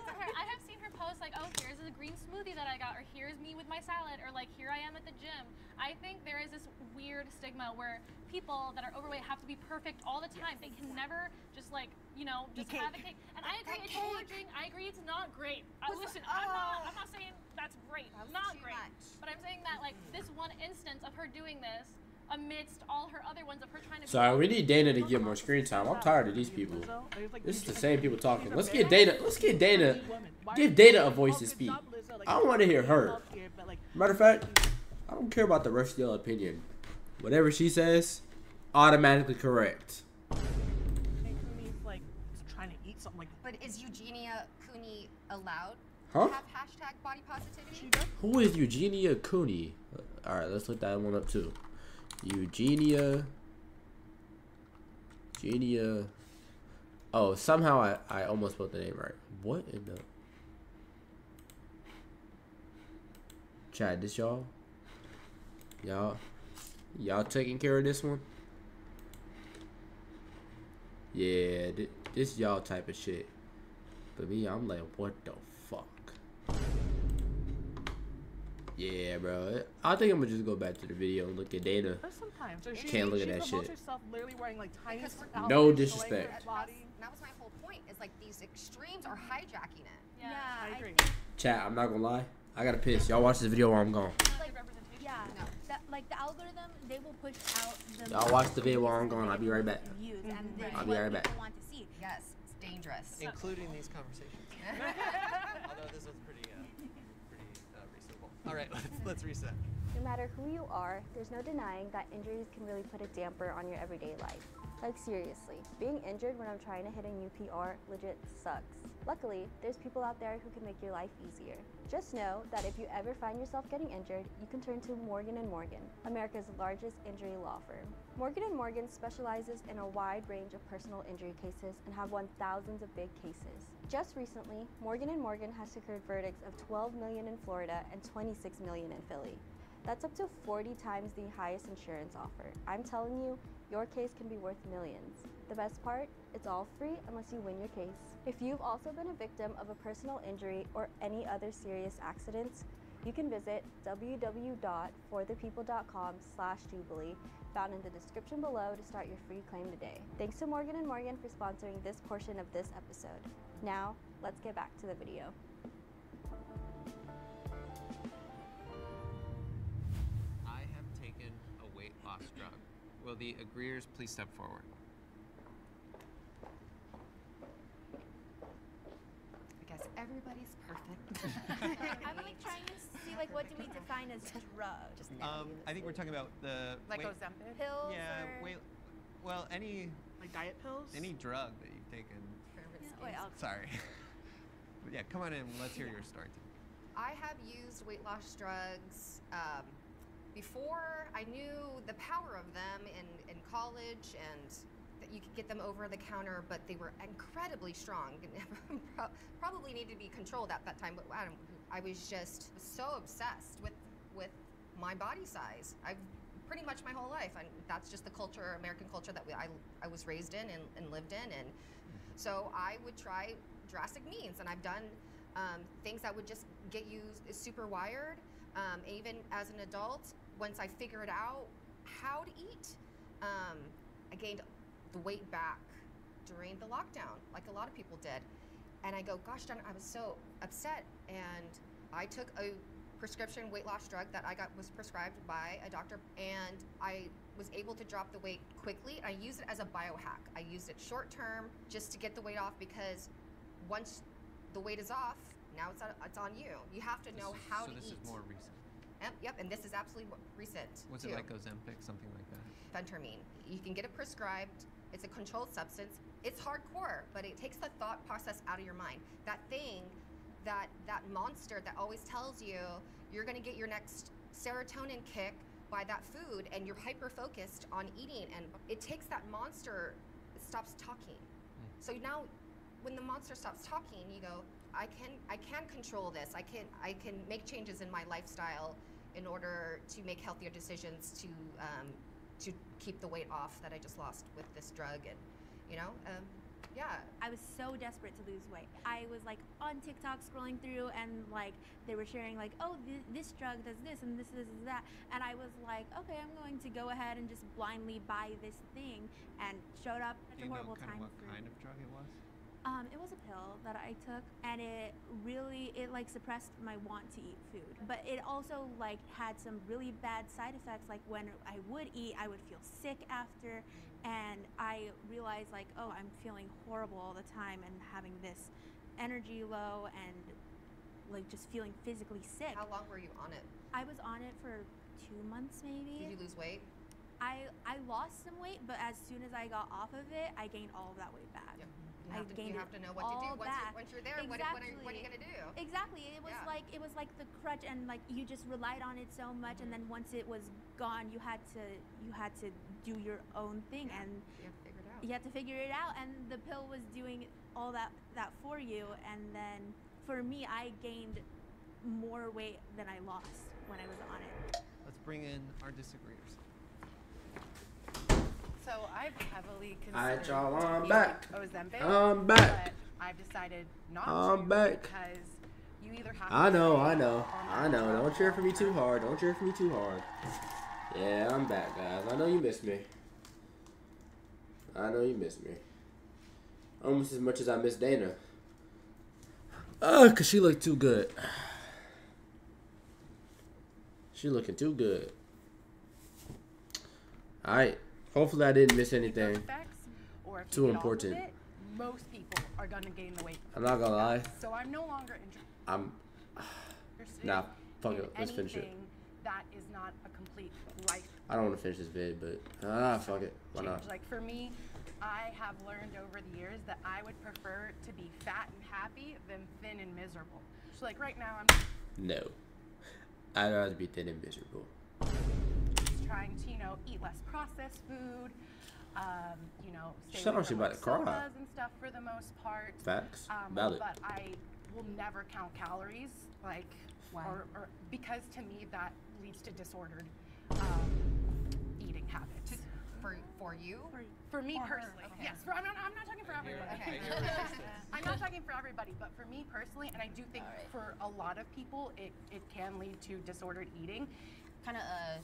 Speaker 11: of her, I have seen her post like, oh, here's a green smoothie that I got, or here's me with my salad, or like, here I am at the gym. I think there is this weird stigma where people that are overweight have to be perfect all the time. They can never just like, you know, just have a cake. And I agree it's gorging. I agree it's not great. Listen, I'm not saying that's great. Not great. But I'm saying that like this one instance of her doing this amidst all her other ones of her trying to.
Speaker 1: Sorry, we need Dana to get more screen time. I'm tired of these people. This is the same people talking. Let's get Dana. Give Dana a voice to speak. I don't want to hear her. Matter of fact, I don't care about the rest of your opinion. Whatever she says, automatically correct.
Speaker 2: Like trying to eat something like.
Speaker 9: But is Eugenia Cooney allowed
Speaker 1: Huh?
Speaker 9: to have hashtag body positivity?
Speaker 1: Who is Eugenia Cooney? All right, let's look that one up too. Eugenia. Oh, somehow I almost spelled the name right. What in the? Chad, this y'all? Y'all taking care of this one? Yeah, this y'all type of shit. But me, I'm like, what the fuck? Yeah, bro. I think I'm gonna just go back to the video and look at Dana.
Speaker 2: But sometimes
Speaker 1: Can't look at that shit.
Speaker 2: Herself literally wearing like tiny
Speaker 1: No disrespect.
Speaker 9: That was my whole point. Is like these extremes are hijacking it.
Speaker 10: Yeah,
Speaker 2: I agree.
Speaker 1: Chat, I'm not gonna lie. I gotta piss. Y'all watch this video while I'm gone.
Speaker 10: Yeah, like the algorithm, they will push out the.
Speaker 1: Y'all watch the video while I'm gone. I'll be right back.
Speaker 10: Views, and this
Speaker 1: I'll
Speaker 10: is
Speaker 1: be
Speaker 10: what
Speaker 1: right back.
Speaker 10: people want to see.
Speaker 9: Yes, it's dangerous.
Speaker 4: Including these conversations. Although this was pretty reasonable. All right, let's reset.
Speaker 12: No matter who you are, there's no denying that injuries can really put a damper on your everyday life. Like seriously, being injured when I'm trying to hit a new PR legit sucks. Luckily, there's people out there who can make your life easier. Just know that if you ever find yourself getting injured, you can turn to Morgan & Morgan, America's largest injury law firm. Morgan & Morgan specializes in a wide range of personal injury cases and have won thousands of big cases. Just recently, Morgan & Morgan has secured verdicts of $12 million in Florida and $26 million in Philly. That's up to 40 times the highest insurance offer. I'm telling you, your case can be worth millions. The best part? It's all free unless you win your case. If you've also been a victim of a personal injury or any other serious accidents, You can visit www.forthepeople.com/Jubilee, found in the description below, to start your free claim today. Thanks to Morgan & Morgan for sponsoring this portion of this episode. Now, let's get back to the video.
Speaker 4: I have taken a weight loss drug. Will the agreeers please step forward?
Speaker 9: I guess everybody's perfect.
Speaker 10: I'm like trying to see like what do we define as drug?
Speaker 6: I think we're talking about the
Speaker 8: Like
Speaker 6: weight,
Speaker 8: Ozempic?
Speaker 10: Pills
Speaker 6: yeah,
Speaker 10: or
Speaker 6: well, any
Speaker 5: Like diet pills?
Speaker 6: drug that you've taken.
Speaker 10: wait,
Speaker 6: Sorry. But yeah, come on in. Let's hear your story.
Speaker 9: I have used weight loss drugs before I knew the power of them in college, and that you could get them over the counter, but they were incredibly strong. Probably needed to be controlled at that time, but I was just so obsessed with my body size. I've pretty much my whole life, and that's just the culture, American culture that I was raised in and lived in, and so I would try drastic means, and I've done things that would just get you super wired. Even as an adult, once I figured out how to eat, I gained the weight back during the lockdown, like a lot of people did. And I go, gosh darn, I was so upset, and I took a prescription weight loss drug that was prescribed by a doctor, and I was able to drop the weight quickly. I used it as a biohack. I used it short term just to get the weight off, because once the weight is off, now it's on you. You have to know how to eat.
Speaker 6: So this is more recent.
Speaker 9: Yep, and this is absolutely recent.
Speaker 6: Was it like Ozempic, something like that?
Speaker 9: Phentermine. You can get it prescribed. It's a controlled substance. It's hardcore, but it takes the thought process out of your mind. That thing, that monster that always tells you you're gonna get your next serotonin kick by that food, and you're hyper-focused on eating, and it takes that monster, it stops talking. So now, when the monster stops talking, you go, I can control this. I can make changes in my lifestyle in order to make healthier decisions to keep the weight off that I just lost with this drug, and yeah.
Speaker 10: I was so desperate to lose weight. I was like on TikTok scrolling through, and like they were sharing like, oh, this drug does this and this is that, and I was like, okay, I'm going to go ahead and just blindly buy this thing, and showed up at a horrible time.
Speaker 6: Do you know what kind of drug it was?
Speaker 10: It was a pill that I took, and it like suppressed my want to eat food. But it also like had some really bad side effects. Like when I would eat, I would feel sick after, and I realized like, oh, I'm feeling horrible all the time and having this energy low and like just feeling physically sick.
Speaker 9: How long were you on it?
Speaker 10: I was on it for 2 months maybe.
Speaker 9: Did you lose weight?
Speaker 10: I lost some weight, but as soon as I got off of it, I gained all of that weight back.
Speaker 9: Yeah.
Speaker 10: You
Speaker 9: have to know what to do once you're there.
Speaker 10: Exactly.
Speaker 9: What are you gonna do?
Speaker 10: Exactly. It was like the crutch, and like you just relied on it so much, and then once it was gone, you had to do your own thing, and you had to figure it out. And the pill was doing all that for you, and then for me, I gained more weight than I lost when I was on it.
Speaker 6: Let's bring in our disagreeers.
Speaker 8: So I've heavily
Speaker 1: Alright,
Speaker 8: considered
Speaker 1: y'all, I'm
Speaker 8: taking
Speaker 1: back.
Speaker 8: Ozempic,
Speaker 1: I'm back.
Speaker 8: but I've decided not
Speaker 1: I'm
Speaker 8: to
Speaker 1: back.
Speaker 8: because you either have
Speaker 1: I
Speaker 8: to
Speaker 1: know.
Speaker 8: stay on that
Speaker 1: Don't cheer for me too hard. Don't cheer for me too hard. Yeah, I'm back, guys. I know you missed me. Almost as much as I miss Dana. Cause she looked too good. She looking too good. Alright. Hopefully I didn't miss anything
Speaker 8: or if
Speaker 1: too
Speaker 8: you get
Speaker 1: important.
Speaker 8: off of it, most people are gonna gain the weight.
Speaker 1: I'm not gonna lie.
Speaker 8: So I'm no longer interested.
Speaker 1: Nah, fuck it. Let's finish it.
Speaker 8: That is not a complete life.
Speaker 1: I don't want to finish this vid, but fuck it. Why not?
Speaker 8: Like for me, I have learned over the years that I would prefer to be fat and happy than thin and miserable. So like right now, I'm
Speaker 1: No. I'd rather be thin and miserable.
Speaker 8: just trying to, eat less processed food, stay
Speaker 1: Shut
Speaker 8: away
Speaker 1: up, she
Speaker 8: from
Speaker 1: about to cry.
Speaker 8: sodas and stuff for the most part.
Speaker 1: Facts. Valid.
Speaker 8: But I will never count calories, or because to me that leads to disordered eating habits.
Speaker 9: For you?
Speaker 8: For me
Speaker 9: For her,
Speaker 8: personally,
Speaker 9: okay.
Speaker 8: yes. I'm not talking for everybody.
Speaker 9: Okay.
Speaker 8: I'm not talking for everybody, but for me personally, and I do think for a lot of people, it can lead to disordered eating.
Speaker 3: Kind of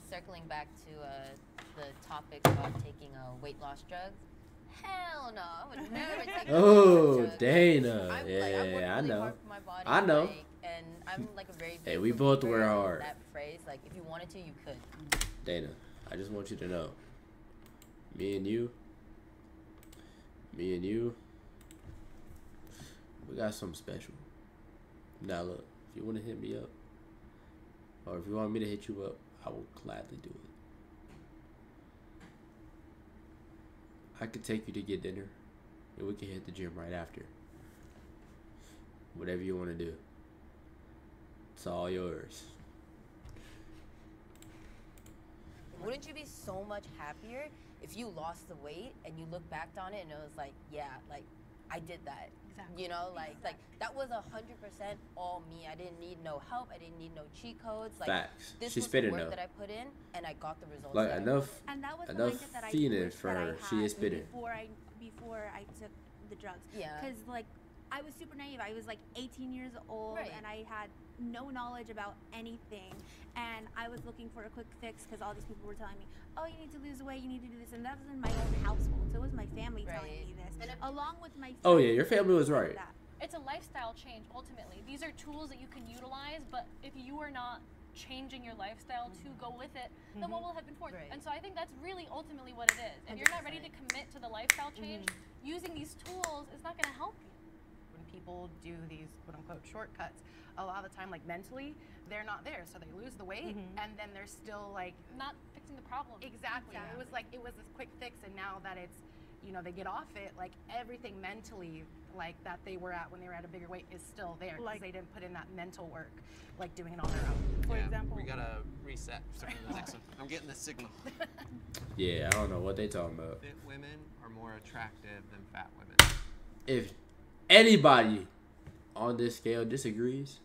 Speaker 3: circling back to the topic about taking weight loss drugs. Hell no, I would never take
Speaker 1: Oh,
Speaker 3: drugs.
Speaker 1: Dana.
Speaker 3: I work
Speaker 1: Yeah,
Speaker 3: really
Speaker 1: I know.
Speaker 3: hard for my body,
Speaker 1: I know.
Speaker 3: like, and I'm like a very
Speaker 1: Hey,
Speaker 3: big
Speaker 1: we both
Speaker 3: believer
Speaker 1: work
Speaker 3: in
Speaker 1: hard.
Speaker 3: that phrase, like if you wanted to, you could.
Speaker 1: Dana, I just want you to know. Me and you, we got something special. Now look, if you want to hit me up, or if you want me to hit you up, I will gladly do it. I could take you to get dinner, and we can hit the gym right after. Whatever you want to do. It's all yours.
Speaker 3: Wouldn't you be so much happier if you lost the weight and you look back on it and it was like, yeah, like I did that.
Speaker 2: Exactly.
Speaker 3: You know, like that was 100% all me. I didn't need no help. I didn't need no cheat codes. Like
Speaker 1: Facts.
Speaker 3: this
Speaker 1: She's
Speaker 3: was the
Speaker 1: spitting
Speaker 3: work
Speaker 1: though.
Speaker 3: that I put in, and I got the results.
Speaker 1: Like
Speaker 3: that I
Speaker 1: enough,
Speaker 3: wanted.
Speaker 10: And that was
Speaker 1: enough
Speaker 10: the mindset that I
Speaker 1: feeling
Speaker 10: wish
Speaker 1: for
Speaker 10: that I
Speaker 1: her.
Speaker 10: had
Speaker 1: She is spitting.
Speaker 10: before I took the drugs.
Speaker 3: Yeah.
Speaker 10: Because like I was super naive. I was like 18 years old,
Speaker 3: Right.
Speaker 10: and I had no knowledge about anything. And I was looking for a quick fix because all these people were telling me, "Oh, you need to lose weight. You need to do this." And that was in my own household. So it was my family telling
Speaker 3: Right.
Speaker 10: me this, along with my.
Speaker 1: Oh yeah,
Speaker 10: friends
Speaker 1: your family was
Speaker 10: telling
Speaker 1: right.
Speaker 10: me that.
Speaker 11: It's a lifestyle change ultimately. These are tools that you can utilize, but if you are not changing your lifestyle to go with it, then what will happen for you?
Speaker 3: Right.
Speaker 11: And so I think that's really ultimately what it is. If you're not ready to commit to the lifestyle change, using these tools is not going to help you.
Speaker 8: When people do these quote unquote shortcuts, a lot of the time, like mentally, they're not there. So they lose the weight and then they're still like
Speaker 11: Not fixing the problem.
Speaker 8: exactly. It was this quick fix, and now that it's, you know, they get off it, like everything mentally like that they were at when they were at a bigger weight is still there because
Speaker 2: Like-
Speaker 8: they didn't put in that mental work, like doing it on their own.
Speaker 2: For
Speaker 4: Yeah,
Speaker 2: example,
Speaker 4: we gotta reset. Start with the next one. I'm getting the signal.
Speaker 1: Yeah, I don't know what they talking about.
Speaker 4: Fit women are more attractive than fat women.
Speaker 1: If anybody on this scale disagrees,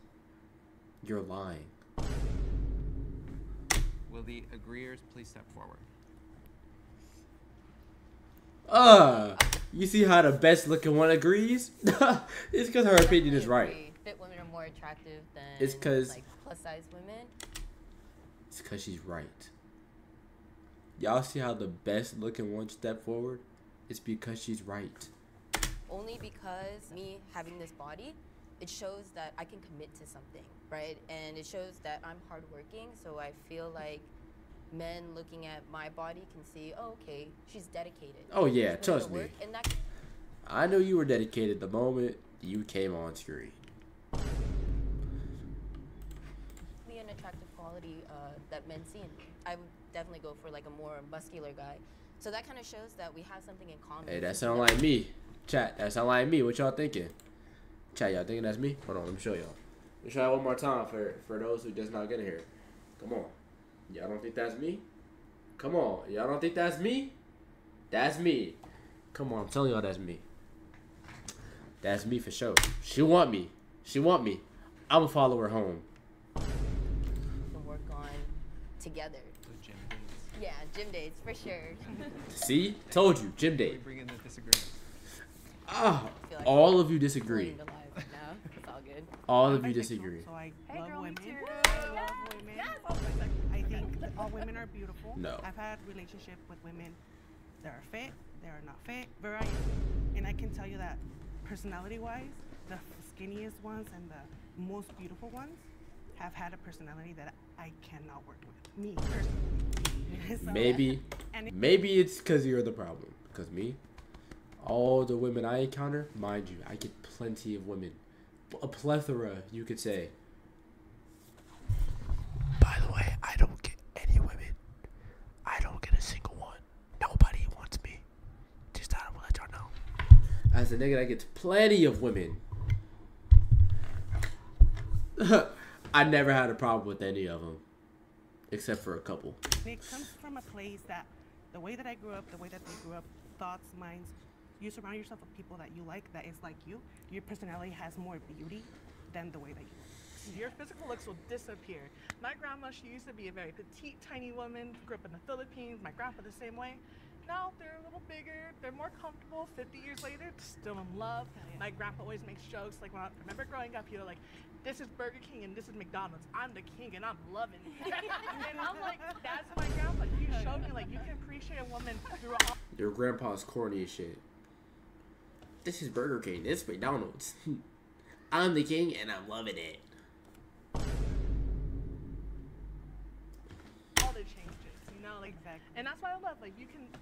Speaker 1: you're lying.
Speaker 4: Will the agreeers please step forward?
Speaker 1: You see how the best looking one agrees? It's because her opinion is right.
Speaker 3: Agree. Fit women are more attractive than
Speaker 1: It's 'cause-
Speaker 3: like plus size women.
Speaker 1: It's because she's right. Y'all see how the best looking one stepped forward? It's because she's right.
Speaker 3: Only because me having this body, it shows that I can commit to something, right? And it shows that I'm hardworking, so I feel like men looking at my body can see, oh, okay, she's dedicated.
Speaker 1: Oh yeah,
Speaker 3: She's willing to
Speaker 1: trust me.
Speaker 3: work, and that
Speaker 1: I knew you were dedicated the moment you came on screen.
Speaker 3: can be an attractive quality that men see in me. I would definitely go for like a more muscular guy. So that kind of shows that we have something in common.
Speaker 1: Hey, that sound like me. Chat, that sound like me. What y'all thinking? Chat, y'all thinking that's me? Hold on, let me show y'all. Let me show y'all one more time for those who just not getting here. Come on. Y'all don't think that's me? Come on. Y'all don't think that's me? That's me. Come on, I'm telling y'all that's me. That's me for sure. She want me. She want me. I'ma follow her home.
Speaker 3: can work on together.
Speaker 4: So gym dates.
Speaker 3: Yeah, gym dates for sure.
Speaker 1: See? Told you. Gym
Speaker 4: We
Speaker 1: date.
Speaker 4: bring in the disagreements.
Speaker 1: Ah,
Speaker 3: feel like
Speaker 1: all of you disagree.
Speaker 3: Learning to live right now. It's all good.
Speaker 1: All of
Speaker 2: I
Speaker 1: you
Speaker 2: think so.
Speaker 1: disagree.
Speaker 2: So I
Speaker 3: Hey,
Speaker 2: love
Speaker 3: girl, me
Speaker 2: women.
Speaker 3: too.
Speaker 2: I love women. I think that all women are beautiful.
Speaker 1: No.
Speaker 2: I've had relationship with women that are fit, they are not fit, variety. And I can tell you that personality-wise, the skinniest ones and the most beautiful ones have had a personality that I cannot work with. Me personally. So-
Speaker 1: Maybe it's because you're the problem. Because me, all the women I encounter, mind you, I get plenty of women. A plethora, you could say. By the way, I don't get any women. I don't get a single one. Nobody wants me. Just thought I would let y'all know. As a nigga that gets plenty of women, I never had a problem with any of them. Except for a couple.
Speaker 2: It comes from a place that the way that I grew up, the way that they grew up, thoughts, minds, you surround yourself with people that you like, that is like you. Your personality has more beauty than the way that you look.
Speaker 5: Your physical looks will disappear. My grandma, she used to be a very petite, tiny woman, grew up in the Philippines. My grandpa the same way. now they're a little bigger, they're more comfortable. 50 years later, still in love. My grandpa always makes jokes. Like, when I remember growing up, he was like, this is Burger King and this is McDonald's. I'm the king and I'm loving it. And I'm like, that's my grandpa. You showed me, like, you can appreciate a woman through all.
Speaker 1: Your grandpa's corny as shit. This is Burger King. This is McDonald's. I'm the king and I'm loving it.
Speaker 5: All the changes, you know, like, exactly. And that's why I love, like,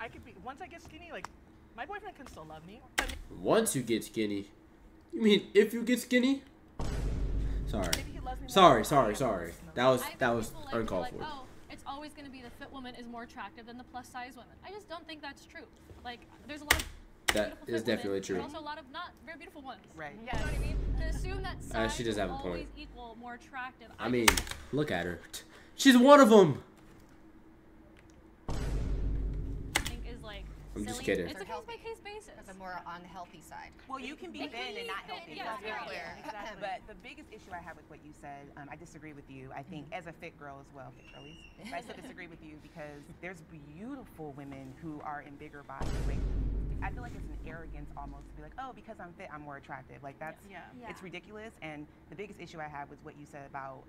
Speaker 5: I could be, once I get skinny, like, my boyfriend can still love me. But
Speaker 1: once you get skinny? You mean if you get skinny? Sorry. Sorry. That was uncalled for.
Speaker 11: Oh, it's always going to be the fit woman is more attractive than the plus size woman. I just don't think that's true. Like, there's a lot of
Speaker 1: that is definitely true.
Speaker 11: There's also a lot of not very beautiful ones.
Speaker 7: Right.
Speaker 11: You know what I mean? To assume that size
Speaker 1: she does have a
Speaker 11: will always
Speaker 1: point.
Speaker 11: equal more attractive.
Speaker 1: I mean, look at her. She's one of them.
Speaker 11: I think is like
Speaker 1: I'm just
Speaker 11: silly.
Speaker 1: kidding.
Speaker 11: It's a case-by-case basis.
Speaker 9: The more unhealthy side.
Speaker 7: Well, you can be thin and not healthy.
Speaker 11: Yeah,
Speaker 7: Let's be
Speaker 11: yeah,
Speaker 7: clear.
Speaker 11: exactly.
Speaker 7: But the biggest issue I have with what you said, I disagree with you. I think as a fit girl as well, fit girlies, I still disagree with you because there's beautiful women who are in bigger bodies. Like, I feel like it's an arrogance almost to be like, oh, because I'm fit, I'm more attractive. Like, that's, it's ridiculous. And the biggest issue I have was what you said about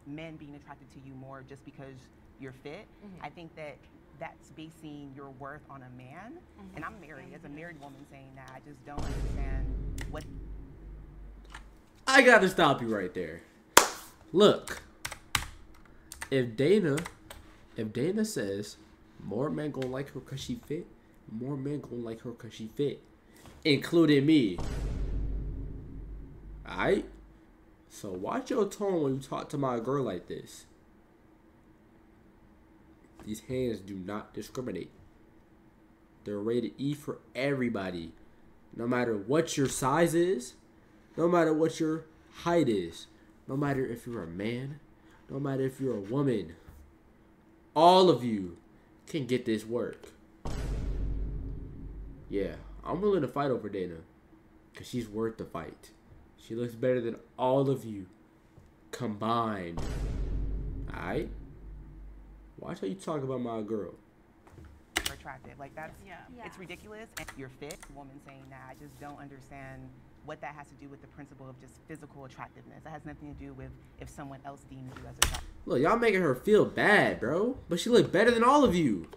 Speaker 7: men being attracted to you more just because you're fit. I think that that's basing your worth on a man. And I'm married, as a married woman saying that, I just don't understand what.
Speaker 1: I gotta stop you right there. Look, if Dana says more men gonna like her cause she fit, more men gonna like her cause she fit, including me. Alright? So watch your tone when you talk to my girl like this. These hands do not discriminate. They're rated E for everybody. No matter what your size is, no matter what your height is, no matter if you're a man, no matter if you're a woman, all of you can get this work. Yeah, I'm willing to fight over Dana because she's worth the fight. She looks better than all of you combined. Alright? Watch how you talk about my girl.
Speaker 7: Attractive. Like, that's, it's ridiculous. And you're fit. Woman saying that, I just don't understand what that has to do with the principle of just physical attractiveness. That has nothing to do with if someone else deems you as attractive.
Speaker 1: Look, y'all making her feel bad, bro. But she look better than all of you.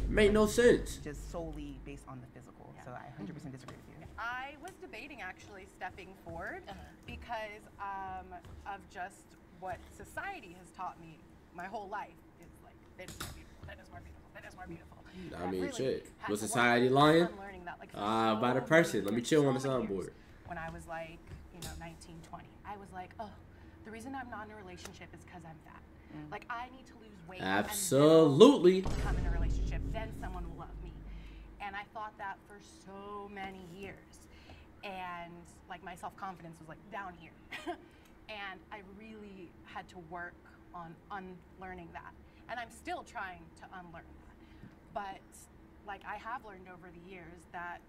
Speaker 1: Make no sense.
Speaker 7: Just solely based on the physical. So I 100% disagree with you.
Speaker 8: I was debating actually stepping forward because of just what society has taught me my whole life. Is like, that is more beautiful, that is more beautiful, that is more beautiful.
Speaker 1: I mean, shit. Was society lying?
Speaker 8: Like,
Speaker 1: by the person. Let me chill on the soundboard.
Speaker 8: When I was like, 19, 20, I was like, oh, the reason I'm not in a relationship is because I'm fat. Like, I need to lose weight.
Speaker 1: Absolutely.
Speaker 8: And then come in a relationship, then someone will love me. And I thought that for so many years. And like, my self-confidence was like down here. And I really had to work on unlearning that. And I'm still trying to unlearn that. But like, I have learned over the years that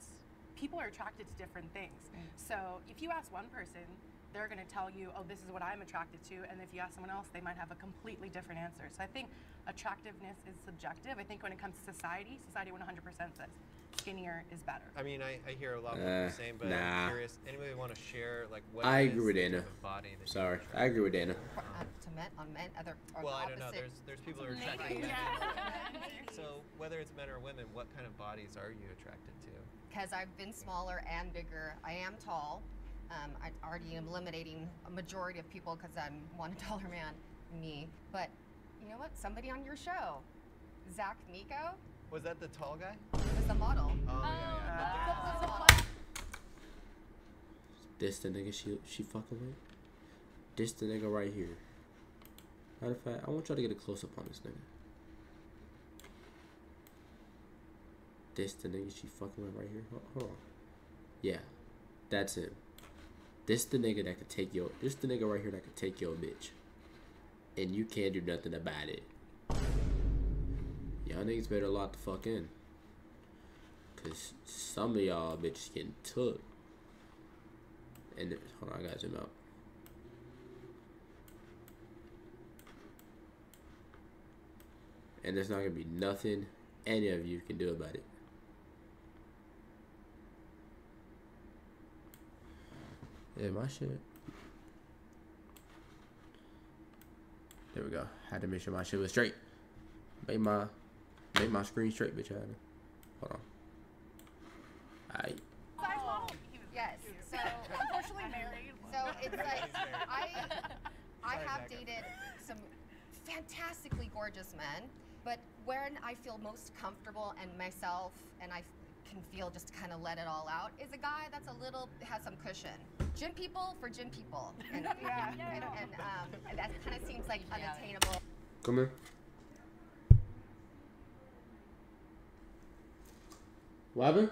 Speaker 8: people are attracted to different things. So if you ask one person, they're gonna tell you, oh, this is what I'm attracted to. And if you ask someone else, they might have a completely different answer. So I think attractiveness is subjective. I think when it comes to society 100% says skinnier is better.
Speaker 6: I mean, I hear a lot of what you're saying, but I'm curious. Anybody want to share, like, what
Speaker 1: I
Speaker 6: is
Speaker 1: agree with
Speaker 6: the
Speaker 1: Dana.
Speaker 6: type of body that
Speaker 1: Sorry, I agree with Dana.
Speaker 9: To men, on men, other, or
Speaker 6: well,
Speaker 9: the
Speaker 6: I don't know.
Speaker 9: opposite.
Speaker 6: There's people who are attracted to So whether it's men or women, what kind of bodies are you attracted to?
Speaker 9: Because I've been smaller and bigger. I am tall. I already am eliminating a majority of people because I'm one taller man than me. But you know what? Somebody on your show, Zach Miko,
Speaker 6: Was that the tall guy?
Speaker 9: was the model.
Speaker 6: Oh,
Speaker 1: This the nigga she fucking with? This the nigga right here. Matter of fact, I want y'all to get a close up on this nigga. This the nigga she fucking with right here. Hold on. Yeah, that's him. This the nigga that could take your. This the nigga right here that could take your bitch, and you can't do nothing about it. Y'all niggas better lock the fuck in, cause some of y'all bitches getting took. And hold on, I gotta zoom out. And there's not gonna be nothing any of you can do about it. Yeah, my shit. There we go. Had to make sure my shit was straight. Make my screen straight, bitch. Hold on. Alright.
Speaker 9: Yes. So unfortunately married. So it's like I have dated some fantastically gorgeous men, but when I feel most comfortable and myself and I can feel just to kind of let it all out is a guy that's has some cushion. Gym people for gym people. And and that kind of seems like unattainable.
Speaker 1: Come here. What happened?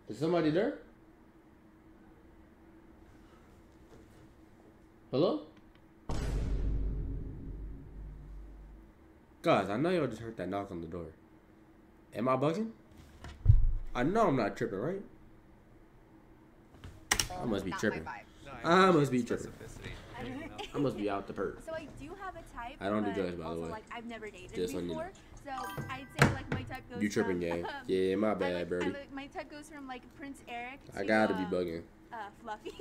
Speaker 1: Is somebody there? Hello? Guys, I know y'all just heard that knock on the door. Am I bugging? I know I'm not tripping, right? I must be tripping. I must be tripping. I must be out the perk.
Speaker 10: So I do have a type.
Speaker 1: I don't do drugs, by the way.
Speaker 10: Like, I've never dated
Speaker 1: just
Speaker 10: before.
Speaker 1: You know.
Speaker 10: So I'd say like my type goes.
Speaker 1: You tripping, gang? Yeah, my bad, Birdie.
Speaker 10: My type goes from like Prince Eric. To,
Speaker 1: I gotta be bugging.
Speaker 10: Fluffy.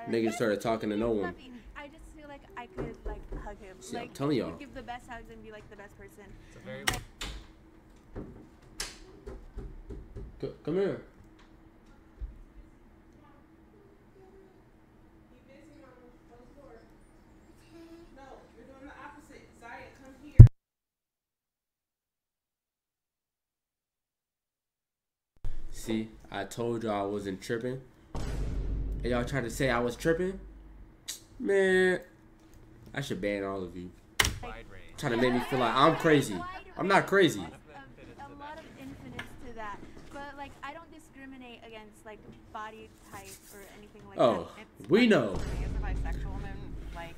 Speaker 1: Niggas started talking to no one.
Speaker 10: I just feel like I could like hug him.
Speaker 1: See,
Speaker 10: like,
Speaker 1: I'm telling y'all.
Speaker 10: Give the best hugs and be like the best person.
Speaker 6: It's a very
Speaker 1: Come here. See, I told y'all I wasn't tripping. And y'all tried to say I was tripping? Man, I should ban all of you. Trying to make me feel like I'm crazy. I'm not crazy.
Speaker 10: A lot of infinites to that. But like, I don't discriminate against like body type or anything like that.
Speaker 1: Oh, we know.
Speaker 8: For me as a bisexual woman, like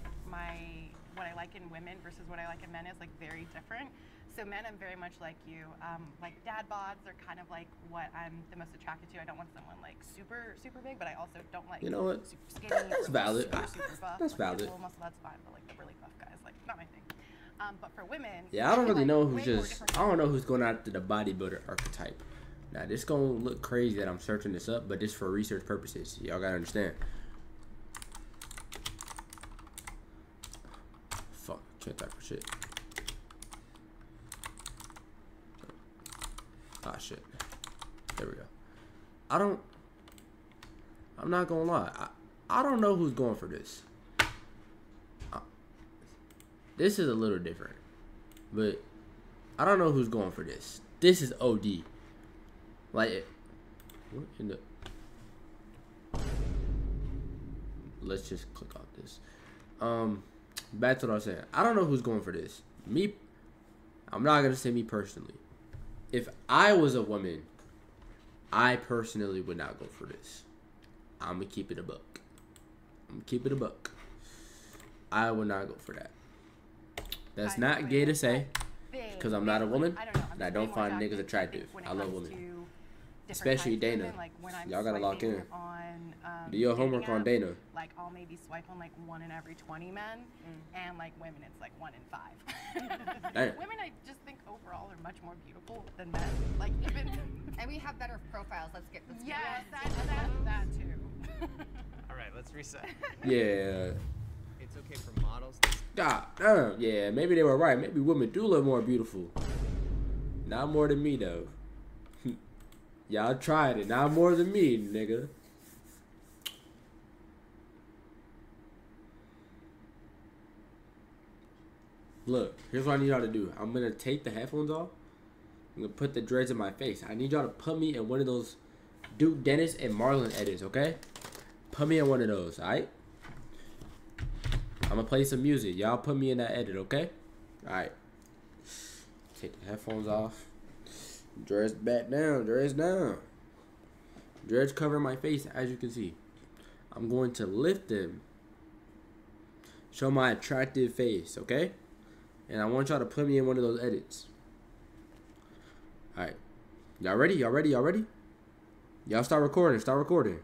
Speaker 8: what I like in women versus what I like in men is like very different. So men, I'm very much like you. Like dad bods are kind of like what I'm the most attracted to. I don't want someone like super big, but I also don't like
Speaker 1: you know what?
Speaker 8: super skinny.
Speaker 1: That's valid.
Speaker 8: Super buff.
Speaker 1: That's
Speaker 8: like,
Speaker 1: valid.
Speaker 8: Full muscle, that's fine, but like the really buff guys, like not my thing. But for women,
Speaker 1: yeah, I don't really
Speaker 8: like,
Speaker 1: know who's just. I don't know who's going after the bodybuilder archetype. Now this gonna look crazy that I'm searching this up, but just for research purposes. Y'all gotta understand. Fuck, can't type for shit. Ah, shit. There we go. I'm not gonna lie. I don't know who's going for this. This is a little different. But I don't know who's going for this. This is OD. Like, what in the... Let's just click off this. Back to what I was saying. I don't know who's going for this. I'm not gonna say me personally. If I was a woman, I personally would not go for this. I'm going to keep it a buck. I would not go for that. That's not gay to say, because I'm not a woman, and I don't find niggas attractive. I love women. Especially Dana. Y'all got to lock in. Do your homework on Dana.
Speaker 8: Like, I'll maybe swipe on like 1 in every 20 men, and like women, it's like 1 in 5.
Speaker 1: Damn.
Speaker 8: Women, I just think overall are much more beautiful than men. Like even,
Speaker 9: and we have better profiles. Let's get this.
Speaker 8: Yes, that too.
Speaker 6: All right, let's reset.
Speaker 1: Yeah.
Speaker 6: It's okay for models.
Speaker 1: God damn. Yeah, maybe they were right. Maybe women do look more beautiful. Not more than me though. Y'all tried it. Not more than me, nigga. Look, here's what I need y'all to do. I'm going to take the headphones off. I'm going to put the dreads in my face. I need y'all to put me in one of those Duke Dennis and Marlon edits, okay? Put me in one of those, alright? I'm going to play some music. Y'all put me in that edit, okay? Alright. Take the headphones off. Dreads back down. Dreads down. Dreads covering my face, as you can see. I'm going to lift them. Show my attractive face, okay? And I want y'all to put me in one of those edits. Alright. Y'all ready? Y'all ready? Y'all ready? Y'all start recording. Start recording.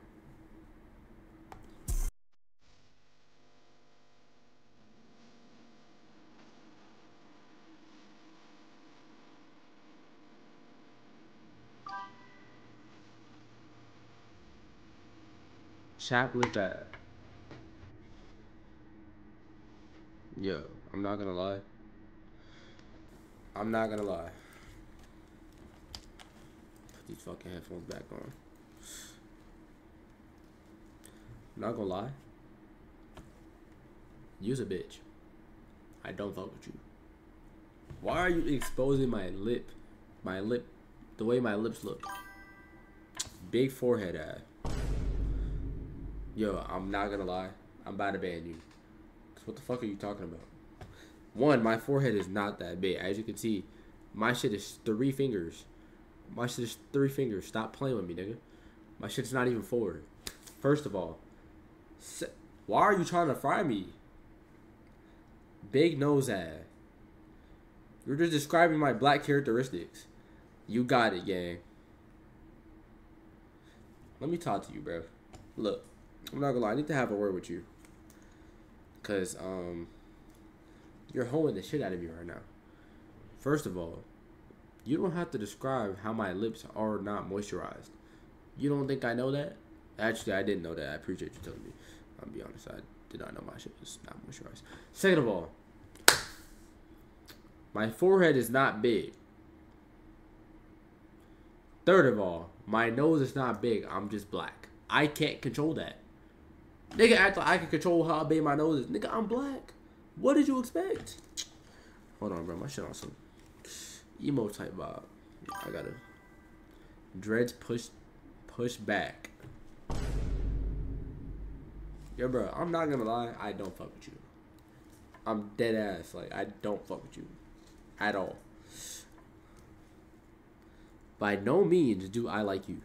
Speaker 1: Chaplet that. Yo, I'm not gonna lie. I'm not gonna lie. Put these fucking headphones back on. I'm not gonna lie. You's a bitch. I don't fuck with you. Why are you exposing my lip? My lip, the way my lips look. Big forehead ass. Yo, I'm not gonna lie. I'm about to ban you. What the fuck are you talking about? One, my forehead is not that big. As you can see, my shit is 3 fingers. My shit is 3 fingers. Stop playing with me, nigga. My shit's not even 4. First of all, why are you trying to fry me? Big nose ass. You're just describing my black characteristics. You got it, gang. Let me talk to you, bro. Look, I'm not gonna lie. I need to have a word with you. Cause you're hoeing the shit out of me right now. First of all, you don't have to describe how my lips are not moisturized. You don't think I know that? Actually, I didn't know that. I appreciate you telling me. I'll be honest, I did not know my shit was not moisturized. Second of all, my forehead is not big. Third of all, my nose is not big. I'm just black. I can't control that. Nigga act like I can control how big my nose is. Nigga, I'm black. What did you expect? Hold on, bro. My shit on some emo type vibe. I gotta dreads push back. Yo, bro, I'm not gonna lie. I don't fuck with you. I'm dead ass. Like, I don't fuck with you at all. By no means do I like you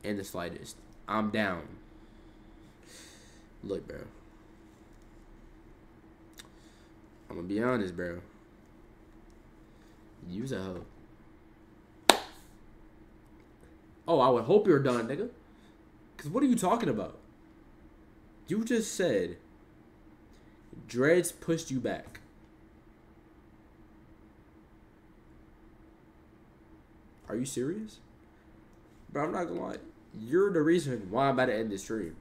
Speaker 1: in the slightest. I'm down. Look, bro. I'm gonna be honest, bro. You's a hoe. Oh, I would hope you're done, nigga. Cause what are you talking about? You just said dreads pushed you back. Are you serious? Bro, I'm not gonna lie. You're the reason why I'm about to end this stream.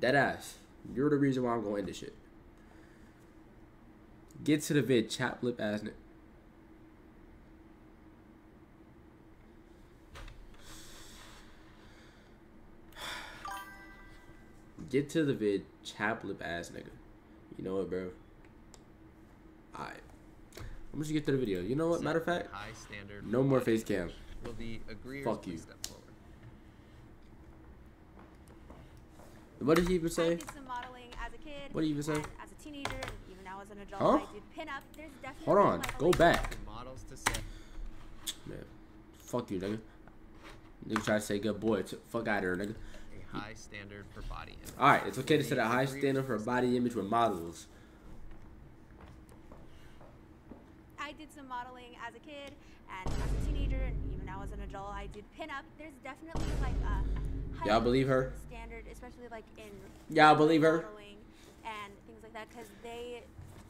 Speaker 1: Dead ass. You're the reason why I'm gonna end this shit. Get to the vid, chap lip ass nigga. Get to the vid, chap lip ass nigga. You know what, bro? Alright. I'm just get to the video. You know what? Matter of fact,
Speaker 6: high standard
Speaker 1: no more face cam.
Speaker 6: Will the agreeers
Speaker 1: Fuck you.
Speaker 6: step forward?
Speaker 1: What did he even
Speaker 10: I
Speaker 1: say?
Speaker 10: did some modeling as a kid.
Speaker 1: What did he even say?
Speaker 10: As a teenager, and even now as an adult,
Speaker 1: Huh?
Speaker 10: I did pinup. There's definitely
Speaker 1: Hold on.
Speaker 10: like,
Speaker 1: Go back.
Speaker 6: Models to set.
Speaker 1: Man, fuck you, nigga. Nigga try to say good boy. Fuck out of here, nigga.
Speaker 6: A high standard for body image.
Speaker 1: Alright, it's okay to set a high standard for body image with models.
Speaker 10: I did some modeling as a kid, and as a teenager, and even now as an adult, I did pinup. There's definitely like a
Speaker 1: Y'all believe her?
Speaker 10: standard, especially like in
Speaker 1: Y'all believe her?
Speaker 10: modeling and things like that, because they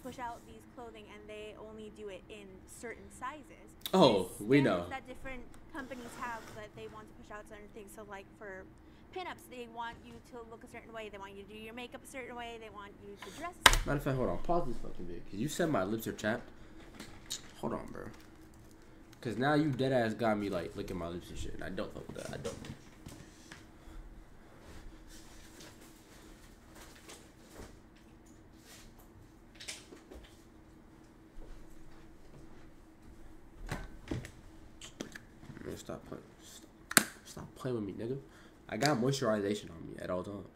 Speaker 10: push out these clothing and they only do it in certain sizes.
Speaker 1: Oh,
Speaker 10: There's
Speaker 1: we
Speaker 10: standards
Speaker 1: know.
Speaker 10: that different companies have, but they want to push out certain things. So like for pinups, they want you to look a certain way. They want you to do your makeup a certain way. They want you to dress a certain
Speaker 1: Matter of fact, hold on. Pause this fucking video. Cause you said my lips are chapped. Hold on, bro. Cause now you dead ass got me like licking my lips and shit. And I don't fuck with that. I don't. Man, stop playing. Stop playing with me, nigga. I got moisturization on me at all times.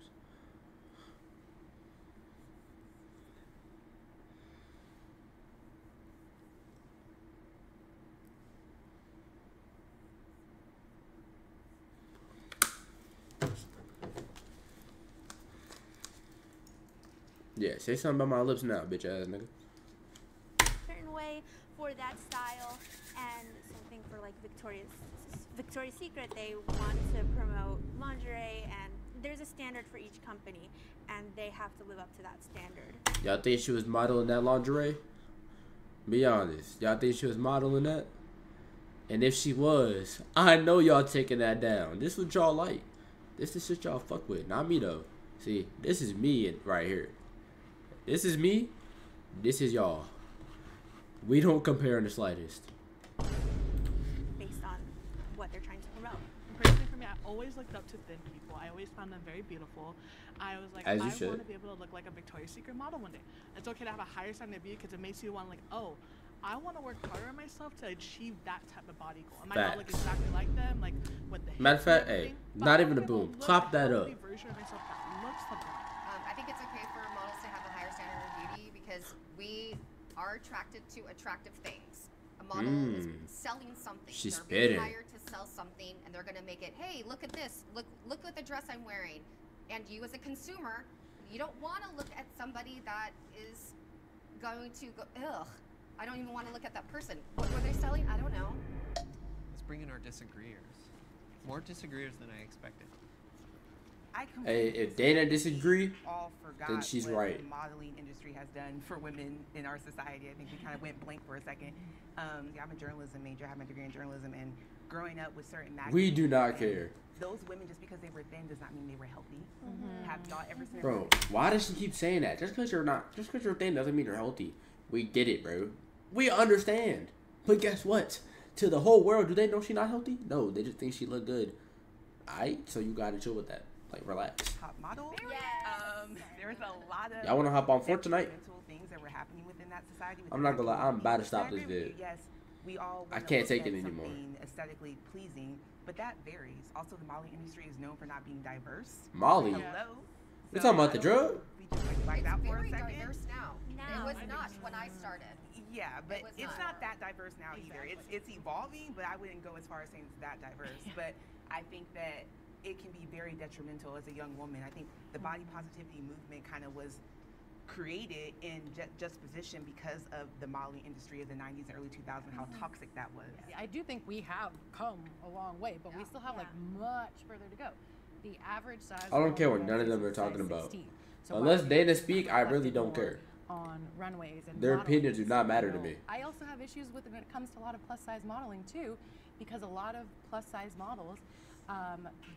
Speaker 1: Yeah, say something about my lips now, bitch ass nigga.
Speaker 10: certain way for that style, and something for like Victoria's Secret. They want to promote lingerie, and there's a standard for each company, and they have to live up to that standard.
Speaker 1: Y'all think she was modeling that lingerie? Be honest. Y'all think she was modeling that? And if she was, I know y'all taking that down. This what y'all like. This is shit y'all fuck with, not me though. See, this is me right here. This is me. This is y'all. We don't compare in the slightest.
Speaker 10: Based on what they're trying to promote.
Speaker 5: Personally, for me, I always looked up to thin people. I always found them very beautiful. I was like, I want to be able to look like a Victoria's Secret model one day. It's okay to have a higher standard of beauty because it makes you want like, oh, I want to work harder on myself to achieve that type of body goal. I might not look exactly like them, like with the
Speaker 1: matter of fact, hey, not even a boom. Clap that up.
Speaker 2: Version of myself that looks something.
Speaker 9: I think it's okay for models to have a higher standard of beauty because we are attracted to attractive things. A model is selling something.
Speaker 1: She's
Speaker 9: they're being hired to sell something, and they're gonna make it. Hey, look at this. Look at the dress I'm wearing. And you, as a consumer, you don't want to look at somebody that is going to go. Ugh. I don't even want to look at that person. What were they selling? I don't know.
Speaker 6: Let's bring in our disagreeers. More disagreeers than I expected.
Speaker 1: Hey, if Dana disagree,
Speaker 7: all forgot
Speaker 1: then she's
Speaker 7: what
Speaker 1: right.
Speaker 7: The modeling industry has done for women in our society. I think we kind of went blank for a second. Yeah, I'm a journalism major. I have my degree in journalism, and growing up with certain magazines.
Speaker 1: We do not care.
Speaker 7: Those women, just because they were thin, does not mean they were healthy. Have y'all ever seen?
Speaker 1: Bro, why does she keep saying that? Just because you're thin doesn't mean you're healthy. We get it, bro. We understand. But guess what? To the whole world, do they know she's not healthy? No, they just think she look good. Aight, so you gotta chill with that. Like, relax.
Speaker 7: Top model. There was a lot of.
Speaker 1: Y'all wanna hop on for tonight?
Speaker 7: Things that were happening within that society.
Speaker 1: I'm not gonna lie. I'm about to stop this vid.
Speaker 7: Yes, we all.
Speaker 1: I can't take it anymore.
Speaker 7: Aesthetically pleasing, but that varies. Also, the modeling industry is known for not being diverse.
Speaker 1: Molly.
Speaker 7: Hello.
Speaker 1: We're talking about the drug.
Speaker 9: It's very diverse now. It was not when I started.
Speaker 7: Yeah, but it's not that diverse now either. It's evolving, but I wouldn't go as far as saying it's that diverse. But I think that it can be very detrimental as a young woman. I think the body positivity movement kind of was created in juxtaposition because of the modeling industry of the 90s and early 2000s, how toxic that was.
Speaker 8: I do think we have come a long way, but we still have like much further to go. The average size.
Speaker 1: I don't care what none of them are talking about. Unless Dana speak, I really don't care.
Speaker 8: On runways and
Speaker 1: their opinions do not matter to me.
Speaker 8: I also have issues with it when it comes to a lot of plus size modeling too, because a lot of plus size models,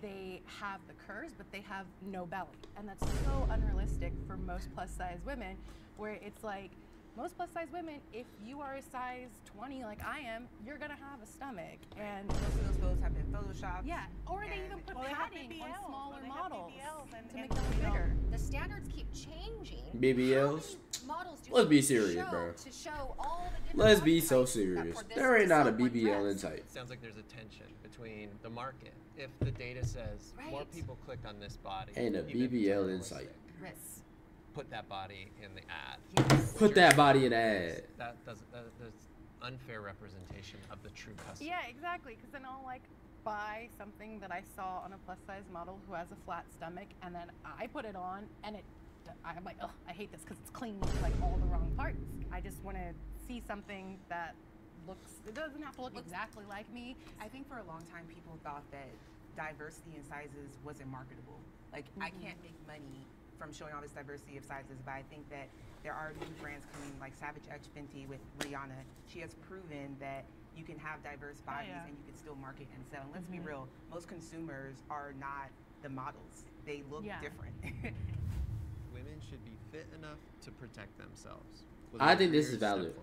Speaker 8: they have the curves, but they have no belly, and that's so unrealistic for most plus size women. Where it's like most plus size women, if you are a size 20 like I am, you're gonna have a stomach, and
Speaker 7: most of those photos have been photoshopped.
Speaker 8: Yeah, or they even put padding on smaller models to make them
Speaker 9: you know,
Speaker 8: bigger.
Speaker 9: The standards keep changing.
Speaker 1: BBLs.
Speaker 9: Models do
Speaker 1: Let's be serious, bro.
Speaker 9: To show all the
Speaker 1: Let's be so serious. There ain't not a BBL in sight.
Speaker 6: Sounds like there's a tension between the market. If the data says more people clicked on this body,
Speaker 1: ain't a BBL in sight.
Speaker 6: Put that body in the ad.
Speaker 9: Yes.
Speaker 1: Put that body in the ad.
Speaker 6: That's unfair representation of the true customer.
Speaker 8: Yeah, exactly. Because then I'll like buy something that I saw on a plus size model who has a flat stomach, and then I put it on, and I'm like, oh, I hate this because it's clean with like all the wrong parts. I just want to see something that looks. It doesn't have to look exactly like me.
Speaker 7: I think for a long time people thought that diversity in sizes wasn't marketable. Like I can't make money from showing all this diversity of sizes, but I think that there are new brands coming like Savage X Fenty with Rihanna. She has proven that you can have diverse bodies and you can still market and sell. And let's be real, most consumers are not the models. They look different.
Speaker 6: Women should be fit enough to protect themselves.
Speaker 1: I think this is valid.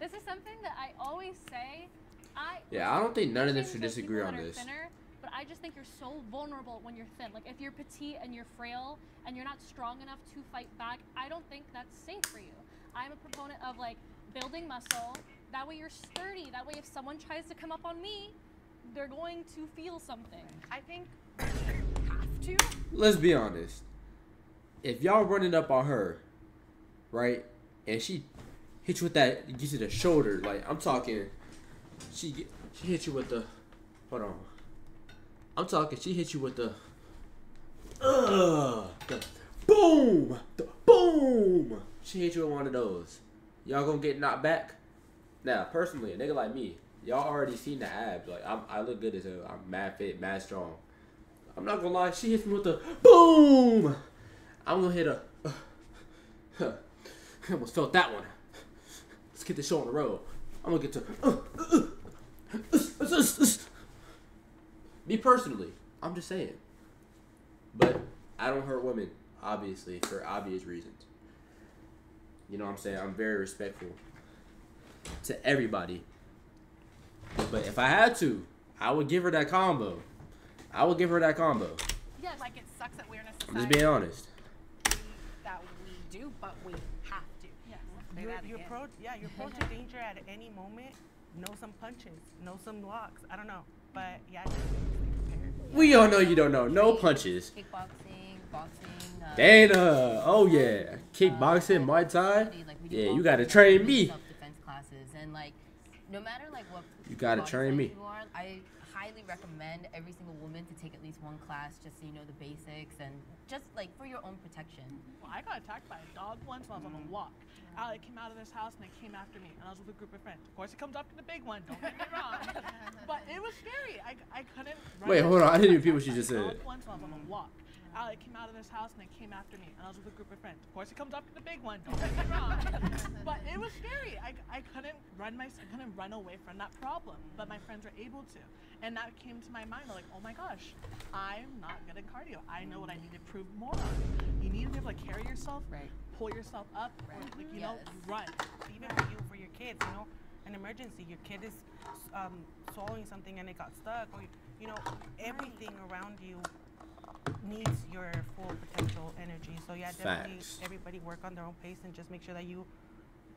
Speaker 11: This is something that I always say.
Speaker 1: I don't think none of them should disagree on this.
Speaker 11: Thinner, but I just think you're so vulnerable when you're thin. Like if you're petite and you're frail and you're not strong enough to fight back, I don't think that's safe for you. I'm a proponent of like building muscle. That way you're sturdy. That way if someone tries to come up on me, they're going to feel something.
Speaker 8: I think you have to.
Speaker 1: Let's be honest. If y'all running up on her, right, and she hits you with that, gets you the shoulder, like I'm talking, she hits you with the, hold on. I'm talking, she hits you with the boom, the boom. She hit you with one of those. Y'all gonna get knocked back? Now, personally, a nigga like me, y'all already seen the abs. Like I look good as hell. I'm mad fit, mad strong. I'm not gonna lie, she hits me with the boom. I'm gonna hit I almost felt that one. Let's get this show on the road. I'm gonna get to me personally, I'm just saying. But I don't hurt women, obviously, for obvious reasons. You know what I'm saying? I'm very respectful to everybody. But if I had to, I would give her that combo.
Speaker 8: Yes, like it sucks that we're in a society.
Speaker 1: I'm just being honest.
Speaker 8: That we do, but we have to. Yes.
Speaker 2: You're prone to danger at any moment. Know some punches, know some locks. I don't know, but yeah.
Speaker 1: We all know you don't know. No punches.
Speaker 3: Kickboxing, boxing.
Speaker 1: Dana. Oh yeah. Kickboxing, Muay Thai. Yeah, you gotta train me.
Speaker 3: Self-defense classes and like, no matter like what.
Speaker 1: You gotta train me.
Speaker 3: You are, I highly recommend every single woman to take at least one class just so you know the basics and just like for your own protection.
Speaker 5: Well, I got attacked by a dog once when I was on a walk. It came out of this house and it came after me, and I was with a group of friends. Of course, it comes after the big one. Don't get me wrong, but it was scary. I couldn't.
Speaker 1: Wait, hold on. I didn't even repeat what you just said.
Speaker 5: Once when I was on a walk. It came out of this house and it came after me, and I was with a group of friends. Of course, it comes after the big one. Don't get me wrong, but it was scary. I couldn't run away from that problem, but my friends were able to, and that came to my mind. I'm like, oh my gosh, I'm not good at cardio. I know what I need to prove more on. You need to be able to carry yourself, pull yourself up, or like, you know, run.
Speaker 2: Even for your kids, you know, an emergency, your kid is swallowing something and it got stuck, or you know, everything around you needs your full potential energy. So yeah, definitely everybody work on their own pace and just make sure that you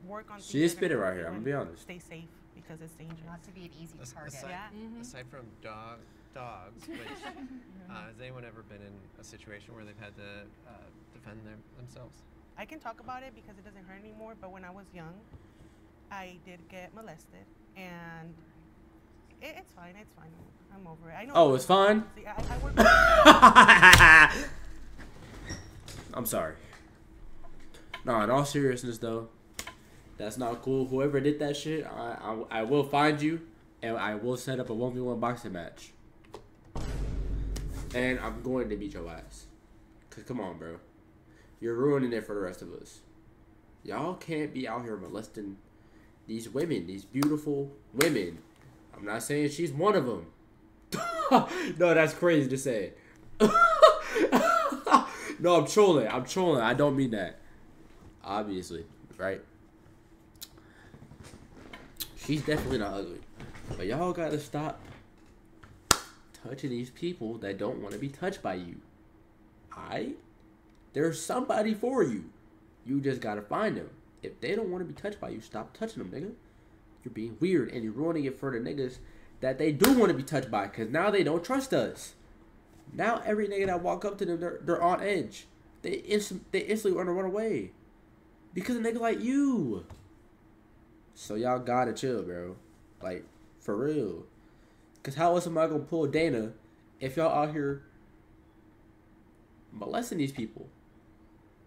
Speaker 2: work on.
Speaker 1: She is spitting right here. I'm gonna be honest.
Speaker 2: Stay safe because it's dangerous.
Speaker 8: Not to be an easy target.
Speaker 6: Aside from dogs, which, has anyone ever been in a situation where they've had to defend themselves?
Speaker 2: I can talk about it because it doesn't hurt anymore. But when I was young, I did get molested, and it's fine. It's fine. I'm over it. I know.
Speaker 1: Oh, it's fine.
Speaker 2: See, I work.
Speaker 1: I'm sorry. No, in all seriousness though, that's not cool. Whoever did that shit, I will find you, and I will set up a 1v1 boxing match. And I'm going to beat your ass. Cause come on, bro, you're ruining it for the rest of us. Y'all can't be out here molesting these women, these beautiful women. I'm not saying she's one of them. No, that's crazy to say. No, I'm trolling. I don't mean that. Obviously, right? She's definitely not ugly. But y'all gotta stop touching these people that don't want to be touched by you. Alright? There's somebody for you. You just gotta find them. If they don't want to be touched by you, stop touching them, nigga. You're being weird and you're ruining it for the niggas that they do want to be touched by, because now they don't trust us. Now every nigga that walk up to them, they're on edge. They instantly want to run away because of nigga like you. So y'all gotta chill, bro. Like, for real. Because how else am I going to pull Dana if y'all out here molesting these people?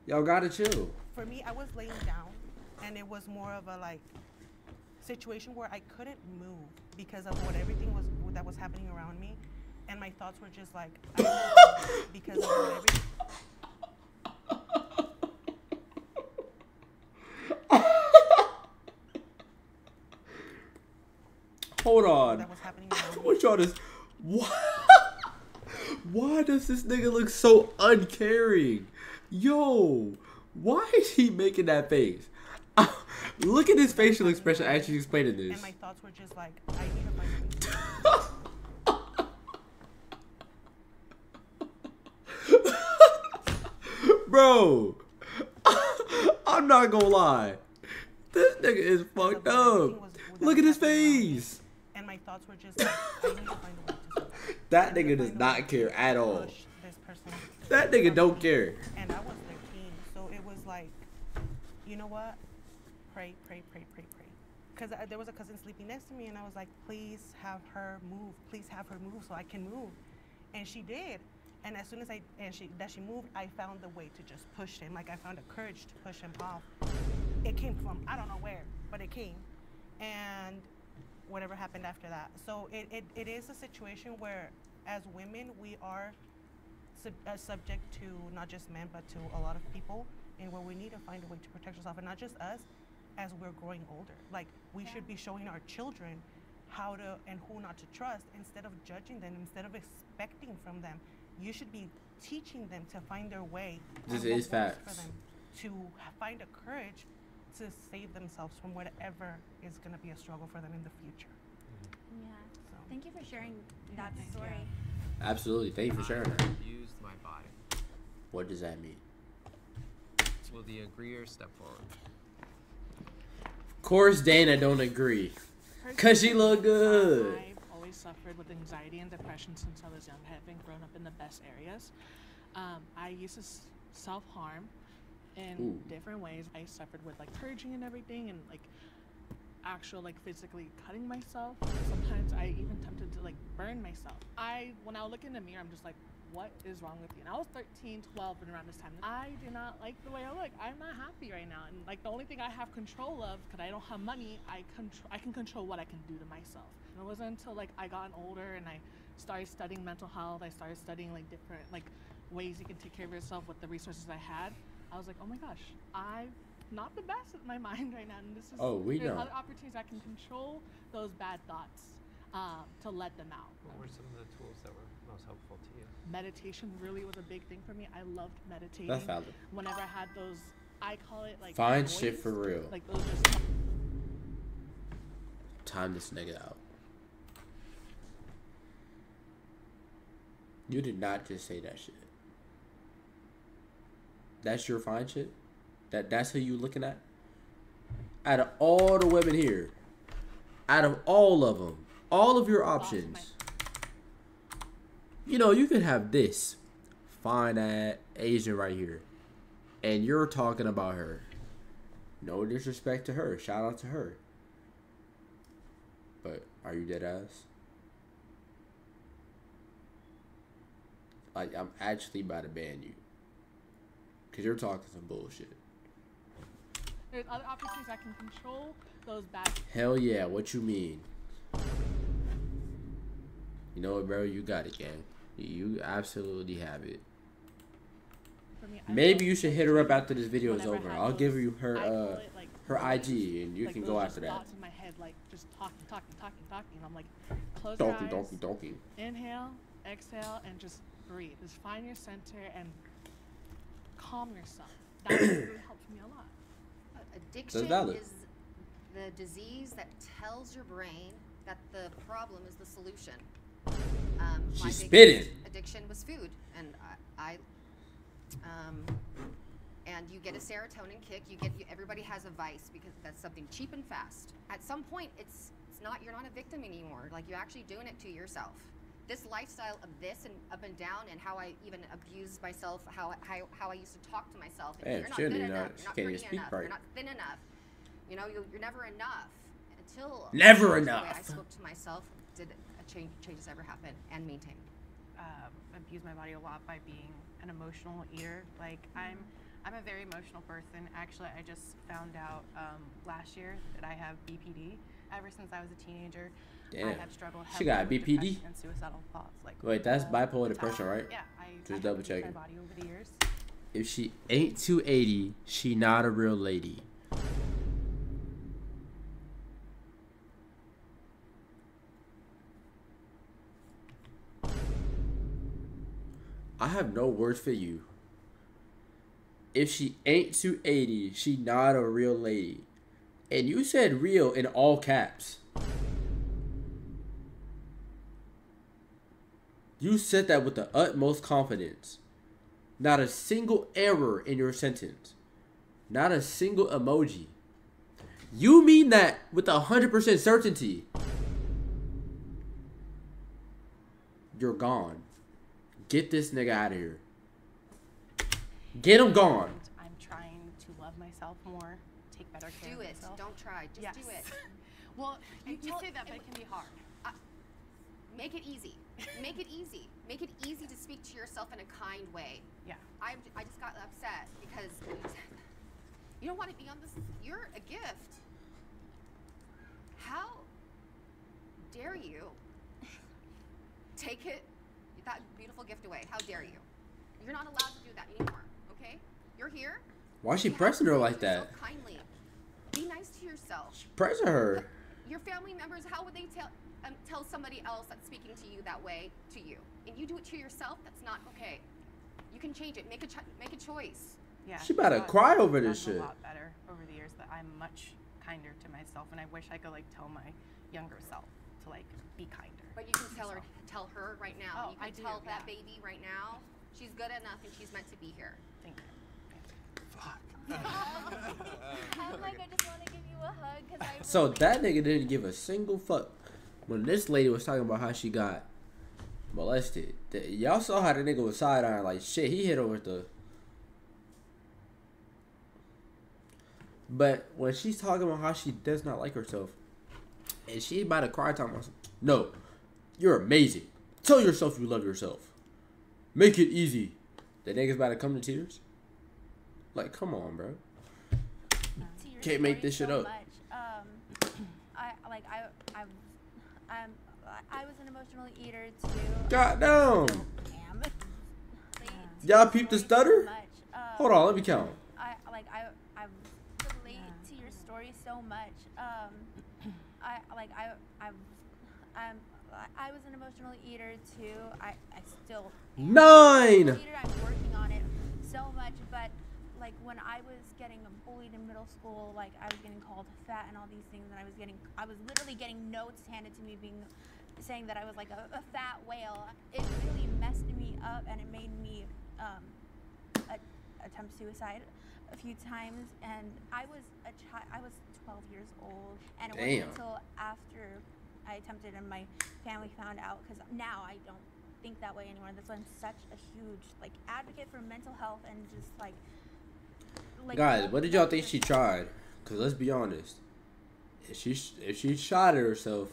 Speaker 1: Y'all gotta chill.
Speaker 2: For me, I was laying down, and it was more of a, like, situation where I couldn't move because of everything that was happening around me, and my thoughts were just like, I don't know, because of everything.
Speaker 1: Hold on. What y'all just? Why does this nigga look so uncaring? Yo, why is he making that face? Look at his facial expression as she's explaining this.
Speaker 2: And my thoughts were just like, I need to
Speaker 1: find Bro, I'm not gonna lie. This nigga is fucked up. Look at his face.
Speaker 2: And my thoughts were just like, I need to find a way to
Speaker 1: that nigga does not care at all. That nigga don't care.
Speaker 2: And I was 13, so it was like, you know what? Pray. Because there was a cousin sleeping next to me, and I was like, please have her move. Please have her move so I can move. And she did. And as soon as she moved, I found the way to just push him. Like, I found the courage to push him off. It came from, I don't know where, but it came. And whatever happened after that. So it is a situation where, as women, we are subject to not just men, but to a lot of people, and where we need to find a way to protect ourselves, and not just us, as we're growing older. Like, we should be showing our children how to and who not to trust instead of judging them, instead of expecting from them. You should be teaching them to find their way.
Speaker 1: This is facts.
Speaker 2: For them to find a courage to save themselves from whatever is going to be a struggle for them in the future.
Speaker 10: Yeah. So. Thank you for sharing that story.
Speaker 1: Absolutely. Thank you for sharing that.
Speaker 6: Used my body.
Speaker 1: What does that mean?
Speaker 6: Will the agreeer step forward?
Speaker 1: Of course, Dana don't agree. Cause she look good.
Speaker 5: I've always suffered with anxiety and depression since I was young, having grown up in the best areas. I used to self-harm in different ways. I suffered with like purging and everything, and like actual like physically cutting myself. Sometimes I even tempted to like burn myself. When I look in the mirror, I'm just like, what is wrong with you? And I was 13, 12, and around this time, I did not like the way I look. I'm not happy right now. And like the only thing I have control of, because I don't have money, I can control what I can do to myself. And it wasn't until like I got older and I started studying mental health, I started studying like different like ways you can take care of yourself with the resources I had. I was like, oh my gosh, I'm not the best at my mind right now. And this is there's other opportunities I can control those bad thoughts to let them out.
Speaker 6: What were some of the tools that were most helpful to you?
Speaker 5: Meditation really was a big thing for me. I loved meditating.
Speaker 1: That's valid.
Speaker 5: Whenever I had those, I call it like
Speaker 1: find shit for real.
Speaker 5: Like those just
Speaker 1: time this nigga out. You did not just say that shit. That's your fine shit? That's who you looking at? Out of all the women here, out of all of them, all of your options, you know, you could have this fine ass Asian right here, and you're talking about her. No disrespect to her. Shout out to her. But are you dead ass? Like, I'm actually about to ban you. Because you're talking some bullshit.
Speaker 5: There's other opportunities I can control those bad.
Speaker 1: Hell yeah, what you mean? You know what, bro? You got it, gang. You absolutely have it.
Speaker 5: Me,
Speaker 1: maybe you should hit her up after this video is over. I'll give you her her IG and you can go after that.
Speaker 5: Thoughts in my head, like just talking. And I'm like, close your eyes. Inhale, exhale, and just breathe. Just find your center and calm yourself. That really helps me a lot.
Speaker 9: Addiction is the disease that tells your brain that the problem is the solution.
Speaker 1: She's spitting.
Speaker 9: Addiction was food, and and you get a serotonin kick. Everybody has a vice because that's something cheap and fast. At some point, it's not, you're not a victim anymore. Like, you're actually doing it to yourself. This lifestyle of this and up and down, and how I even abused myself, how I used to talk to myself.
Speaker 1: Hey,
Speaker 9: you're not good enough. You're not
Speaker 1: can't
Speaker 9: pretty
Speaker 1: speak
Speaker 9: enough.
Speaker 1: right.
Speaker 9: You're not thin enough. You know, you're never enough until
Speaker 1: never
Speaker 9: the
Speaker 1: enough.
Speaker 9: way I spoke to myself. Did changes ever happen and maintain?
Speaker 13: Abuse my body a lot by being an emotional eater. Like, I'm a very emotional person. Actually, I just found out last year that I have BPD. Ever since I was a teenager,
Speaker 1: damn.
Speaker 13: I have struggled
Speaker 1: she got
Speaker 13: with
Speaker 1: BPD
Speaker 13: depression and suicidal thoughts. Like,
Speaker 1: wait, that's bipolar depression, right?
Speaker 13: Yeah,
Speaker 1: just double checking.
Speaker 13: My body over the years.
Speaker 1: If she ain't 280, she not a real lady. I have no words for you. If she ain't 280, she not a real lady. And you said real in all caps. You said that with the utmost confidence. Not a single error in your sentence. Not a single emoji. You mean that with 100% certainty. You're gone. Get this nigga out of here. Get him gone.
Speaker 13: I'm trying to love myself more, take better care of myself.
Speaker 9: Don't try. Just do it.
Speaker 8: Well, you say that, but it can be hard.
Speaker 9: Make it easy. Make it easy. Make it easy to speak to yourself in a kind way.
Speaker 13: Yeah.
Speaker 9: I just got upset because you don't want to be on this. You're a gift. How dare you take that beautiful gift away? How dare you? You're not allowed to do that anymore. Okay? You're here.
Speaker 1: Why is she pressing her like that?
Speaker 9: Kindly. Be nice to yourself.
Speaker 1: She's pressing her.
Speaker 9: your family members, how would they tell somebody else that's speaking to you that way to you? And you do it to yourself, that's not okay. You can change it. Make a choice.
Speaker 13: Yeah.
Speaker 1: She about to cry over this shit.
Speaker 13: A lot better over the years that I'm much kinder to myself, and I wish I could like tell my younger self to like be kinder.
Speaker 9: But you can tell her right now.
Speaker 13: Oh,
Speaker 9: you can tell that baby right now. She's good enough and she's meant to be here.
Speaker 13: Thank you.
Speaker 3: I'm like, I just want to give you a hug because I.
Speaker 1: So that nigga didn't give a single fuck when this lady was talking about how she got molested. Y'all saw how the nigga was side eyeing like shit. He hit her with the. But when she's talking about how she does not like herself, and she about to cry, talking about, no, you're amazing. Tell yourself you love yourself. Make it easy. The nigga's about to come to tears. Like, come on, bro. Can't make this shit up.
Speaker 10: I was an emotional eater too.
Speaker 1: Goddamn. Y'all peep the stutter? Hold on, let me count.
Speaker 10: I relate to your story so much. I was an emotional eater too. I still
Speaker 1: 9.
Speaker 10: I'm working on it so much, but like when I was getting bullied in middle school, like I was getting called fat and all these things, and I was literally getting notes handed to me saying that I was like a fat whale. It really messed me up, and it made me attempt suicide a few times. And I was I was 12 years old, and it wasn't until after I attempted and my family found out, because now I don't think that way anymore. That's why I'm such a huge like advocate for mental health and just like
Speaker 1: guys, what did y'all think she tried? Cause let's be honest, if she shot at herself,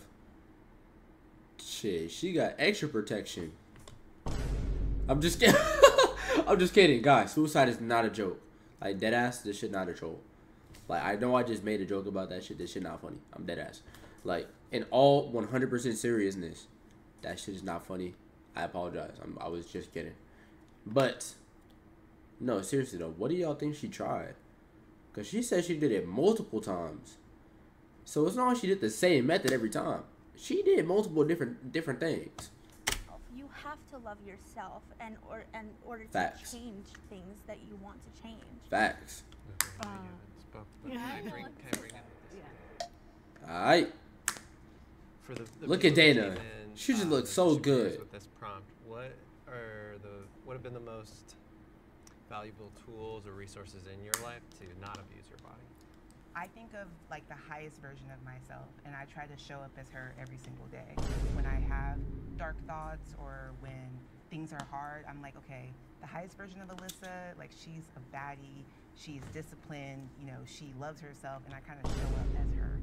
Speaker 1: shit, she got extra protection. I'm just kidding. I'm just kidding, guys. Suicide is not a joke. Like dead ass, this shit not a joke. Like I know I just made a joke about that shit. This shit not funny. I'm dead ass. Like in all 100% seriousness, that shit is not funny. I apologize. I was just kidding. But no, seriously though, what do y'all think she tried? Cause she said she did it multiple times. So it's not like she did the same method every time. She did multiple different things.
Speaker 10: You have to love yourself in order to
Speaker 1: Facts.
Speaker 10: change things that you want to change.
Speaker 1: Facts.
Speaker 6: Can I bring
Speaker 1: Alright.
Speaker 6: For the
Speaker 1: Look
Speaker 6: people
Speaker 1: at Dana.
Speaker 6: who came in,
Speaker 1: She just looks so
Speaker 6: disagrees
Speaker 1: good.
Speaker 6: With this prompt, what have been the most valuable tools or resources in your life to not abuse your body?
Speaker 7: I think of like the highest version of myself, and I try to show up as her every single day. When I have dark thoughts or when things are hard, I'm like, okay, the highest version of Alyssa, like she's a baddie, she's disciplined, you know, she loves herself, and I kind of show up as her.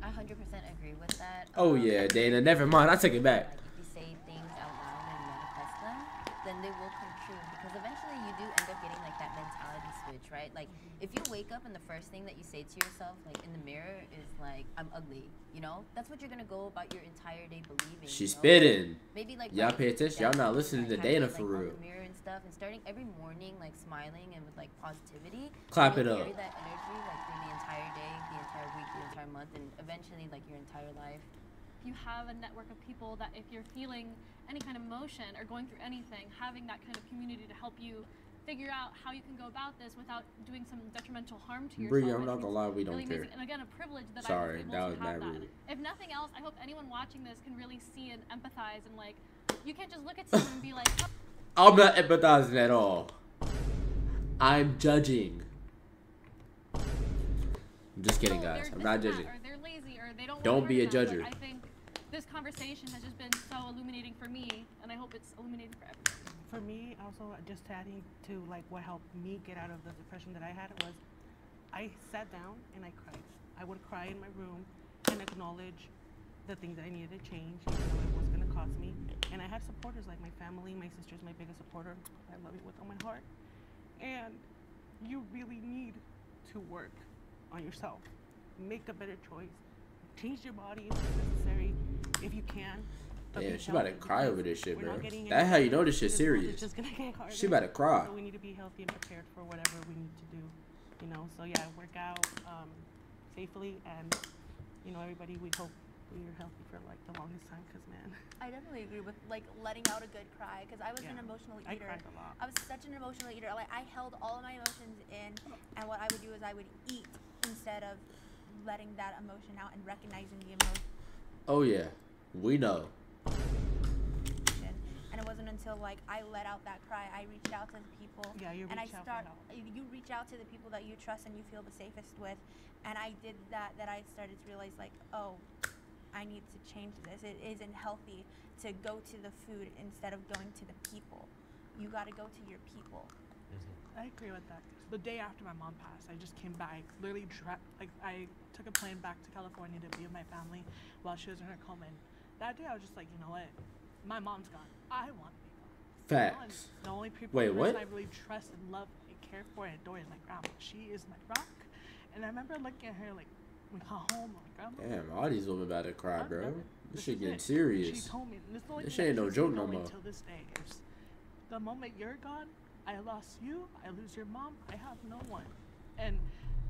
Speaker 3: I 100% agree with that.
Speaker 1: Oh yeah, Dana. Never mind. I take it back.
Speaker 3: Like if you say things out loud and manifest them, then they will come true. Because eventually you do end up getting like that mentality switch, right? Like if you wake up and the first thing that you say to yourself, like in the mirror, is like, "I'm ugly," you know, that's what you're gonna go about your entire day believing.
Speaker 1: She's
Speaker 3: you know?
Speaker 1: spitting.
Speaker 3: Maybe like
Speaker 1: y'all pay attention. Y'all not listening to Dana for
Speaker 3: like,
Speaker 1: real.
Speaker 3: On the mirror and stuff, and starting every morning like smiling and with like positivity.
Speaker 1: Clap it
Speaker 3: you'll
Speaker 1: up.
Speaker 3: Carry that energy like through the entire day, the entire week, the entire month, and eventually like your entire life.
Speaker 11: You have a network of people that if you're feeling any kind of emotion or going through anything, having that kind of community to help you figure out how you can go about this without doing some detrimental harm to yourself.
Speaker 1: Bree, I'm not gonna lie, we don't
Speaker 11: really
Speaker 1: care.
Speaker 11: Amazing. And again, a privilege that
Speaker 1: Sorry,
Speaker 11: I was
Speaker 1: that
Speaker 11: able
Speaker 1: was
Speaker 11: to have
Speaker 1: mad
Speaker 11: that.
Speaker 1: rude.
Speaker 11: If nothing else, I hope anyone watching this can really see and empathize and like, you can't just look at someone and be like, oh.
Speaker 1: I'm not empathizing at all. I'm judging. I'm just kidding, guys. I'm not judging.
Speaker 11: Or they're lazy, or they don't.
Speaker 1: Don't be a judger.
Speaker 11: I think this conversation has just been so illuminating for me, and I hope it's illuminating for everyone.
Speaker 2: For me, also, just adding to like what helped me get out of the depression that I had was, I sat down and I cried. I would cry in my room and acknowledge the things that I needed to change, even though it was going to cost me. And I had supporters like my family. My sister's my biggest supporter. I love you with all my heart. And you really need to work on yourself. Make a better choice. Change your body if it's necessary, if you can.
Speaker 1: Yeah, she about to cry over this shit, bro.
Speaker 2: That's
Speaker 1: That's how you know this shit's serious.
Speaker 2: It's just gonna get harder.
Speaker 1: She about to cry.
Speaker 2: So we need to be healthy and prepared for whatever we need to do, you know. So yeah, work out safely and, you know, everybody, we hope we're healthy for like the longest time, because man.
Speaker 10: I definitely agree with like letting out a good cry, because I was an emotional eater.
Speaker 2: I cried a lot.
Speaker 10: I was such an emotional eater. Like I held all of my emotions in, and what I would do is I would eat instead of letting that emotion out and recognizing the emotion.
Speaker 1: Oh yeah, we know.
Speaker 10: And it wasn't until like I let out that cry, I reached out to the people.
Speaker 2: Yeah, you reach out for help.
Speaker 10: You reach out to the people that you trust and you feel the safest with, and I did that. That I started to realize like, oh, I need to change this. It isn't healthy to go to the food instead of going to the people. You got to go to your people.
Speaker 5: I agree with that. The day after my mom passed, I just came back, literally I took a plane back to California to be with my family while she was in her coma. And that day I was just like, you know what? My mom's gone. I want to be gone.
Speaker 1: Facts.
Speaker 5: The only people
Speaker 1: Wait, what?
Speaker 5: I really trust and love and care for and adore is my grandma. She is my rock. And I remember looking at her like, we got home, like, grandma.
Speaker 1: Damn, all these women about to cry, bro. This shit getting
Speaker 5: She
Speaker 1: serious.
Speaker 5: told me,
Speaker 1: this shit ain't no joke no more.
Speaker 5: Until this day, is the moment you're gone, I lost you, I lose your mom, I have no one. And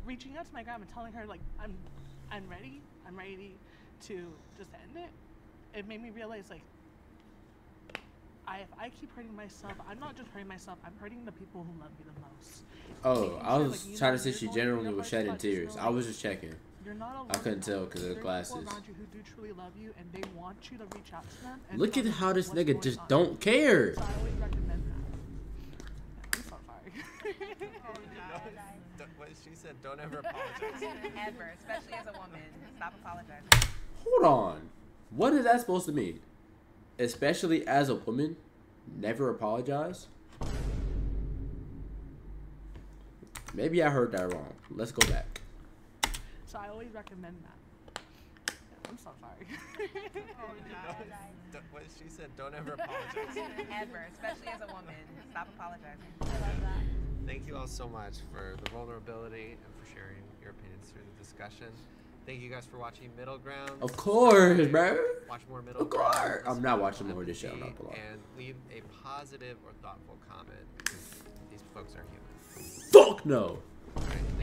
Speaker 5: reaching out to my grandma, telling her like I'm ready to just end it. It made me realize like if I keep hurting myself, I'm not just hurting myself, I'm hurting the people who love me the most.
Speaker 1: Oh, I was trying to say she genuinely was shedding tears. I was just checking.
Speaker 5: You're not alone.
Speaker 1: I couldn't tell because of the glasses.
Speaker 5: People around you who do truly love you, and they want you to reach out to them. And
Speaker 1: Look at how this
Speaker 5: what's
Speaker 1: nigga
Speaker 5: going
Speaker 1: just
Speaker 5: on.
Speaker 1: don't care.
Speaker 5: So I always recommend that. I'm so sorry.
Speaker 6: What she said, don't ever apologize.
Speaker 7: Ever, especially as a woman. Stop apologizing.
Speaker 1: Hold on. What is that supposed to mean? Especially as a woman, never apologize? Maybe I heard that wrong. Let's go back.
Speaker 5: So I always recommend that. Yeah, I'm so sorry.
Speaker 6: What she said, don't ever apologize.
Speaker 7: Ever, especially as a woman. Stop apologizing.
Speaker 10: I love that.
Speaker 6: Thank you all so much for the vulnerability and for sharing your opinions through the discussion. Thank you guys for watching Middle Ground.
Speaker 1: Of course, bro.
Speaker 6: Watch more Middle
Speaker 1: Of
Speaker 6: Ground.
Speaker 1: course. I'm not watching more of this show. I'm not gonna lie.
Speaker 6: And leave a positive or thoughtful comment. These folks are human.
Speaker 1: Fuck no.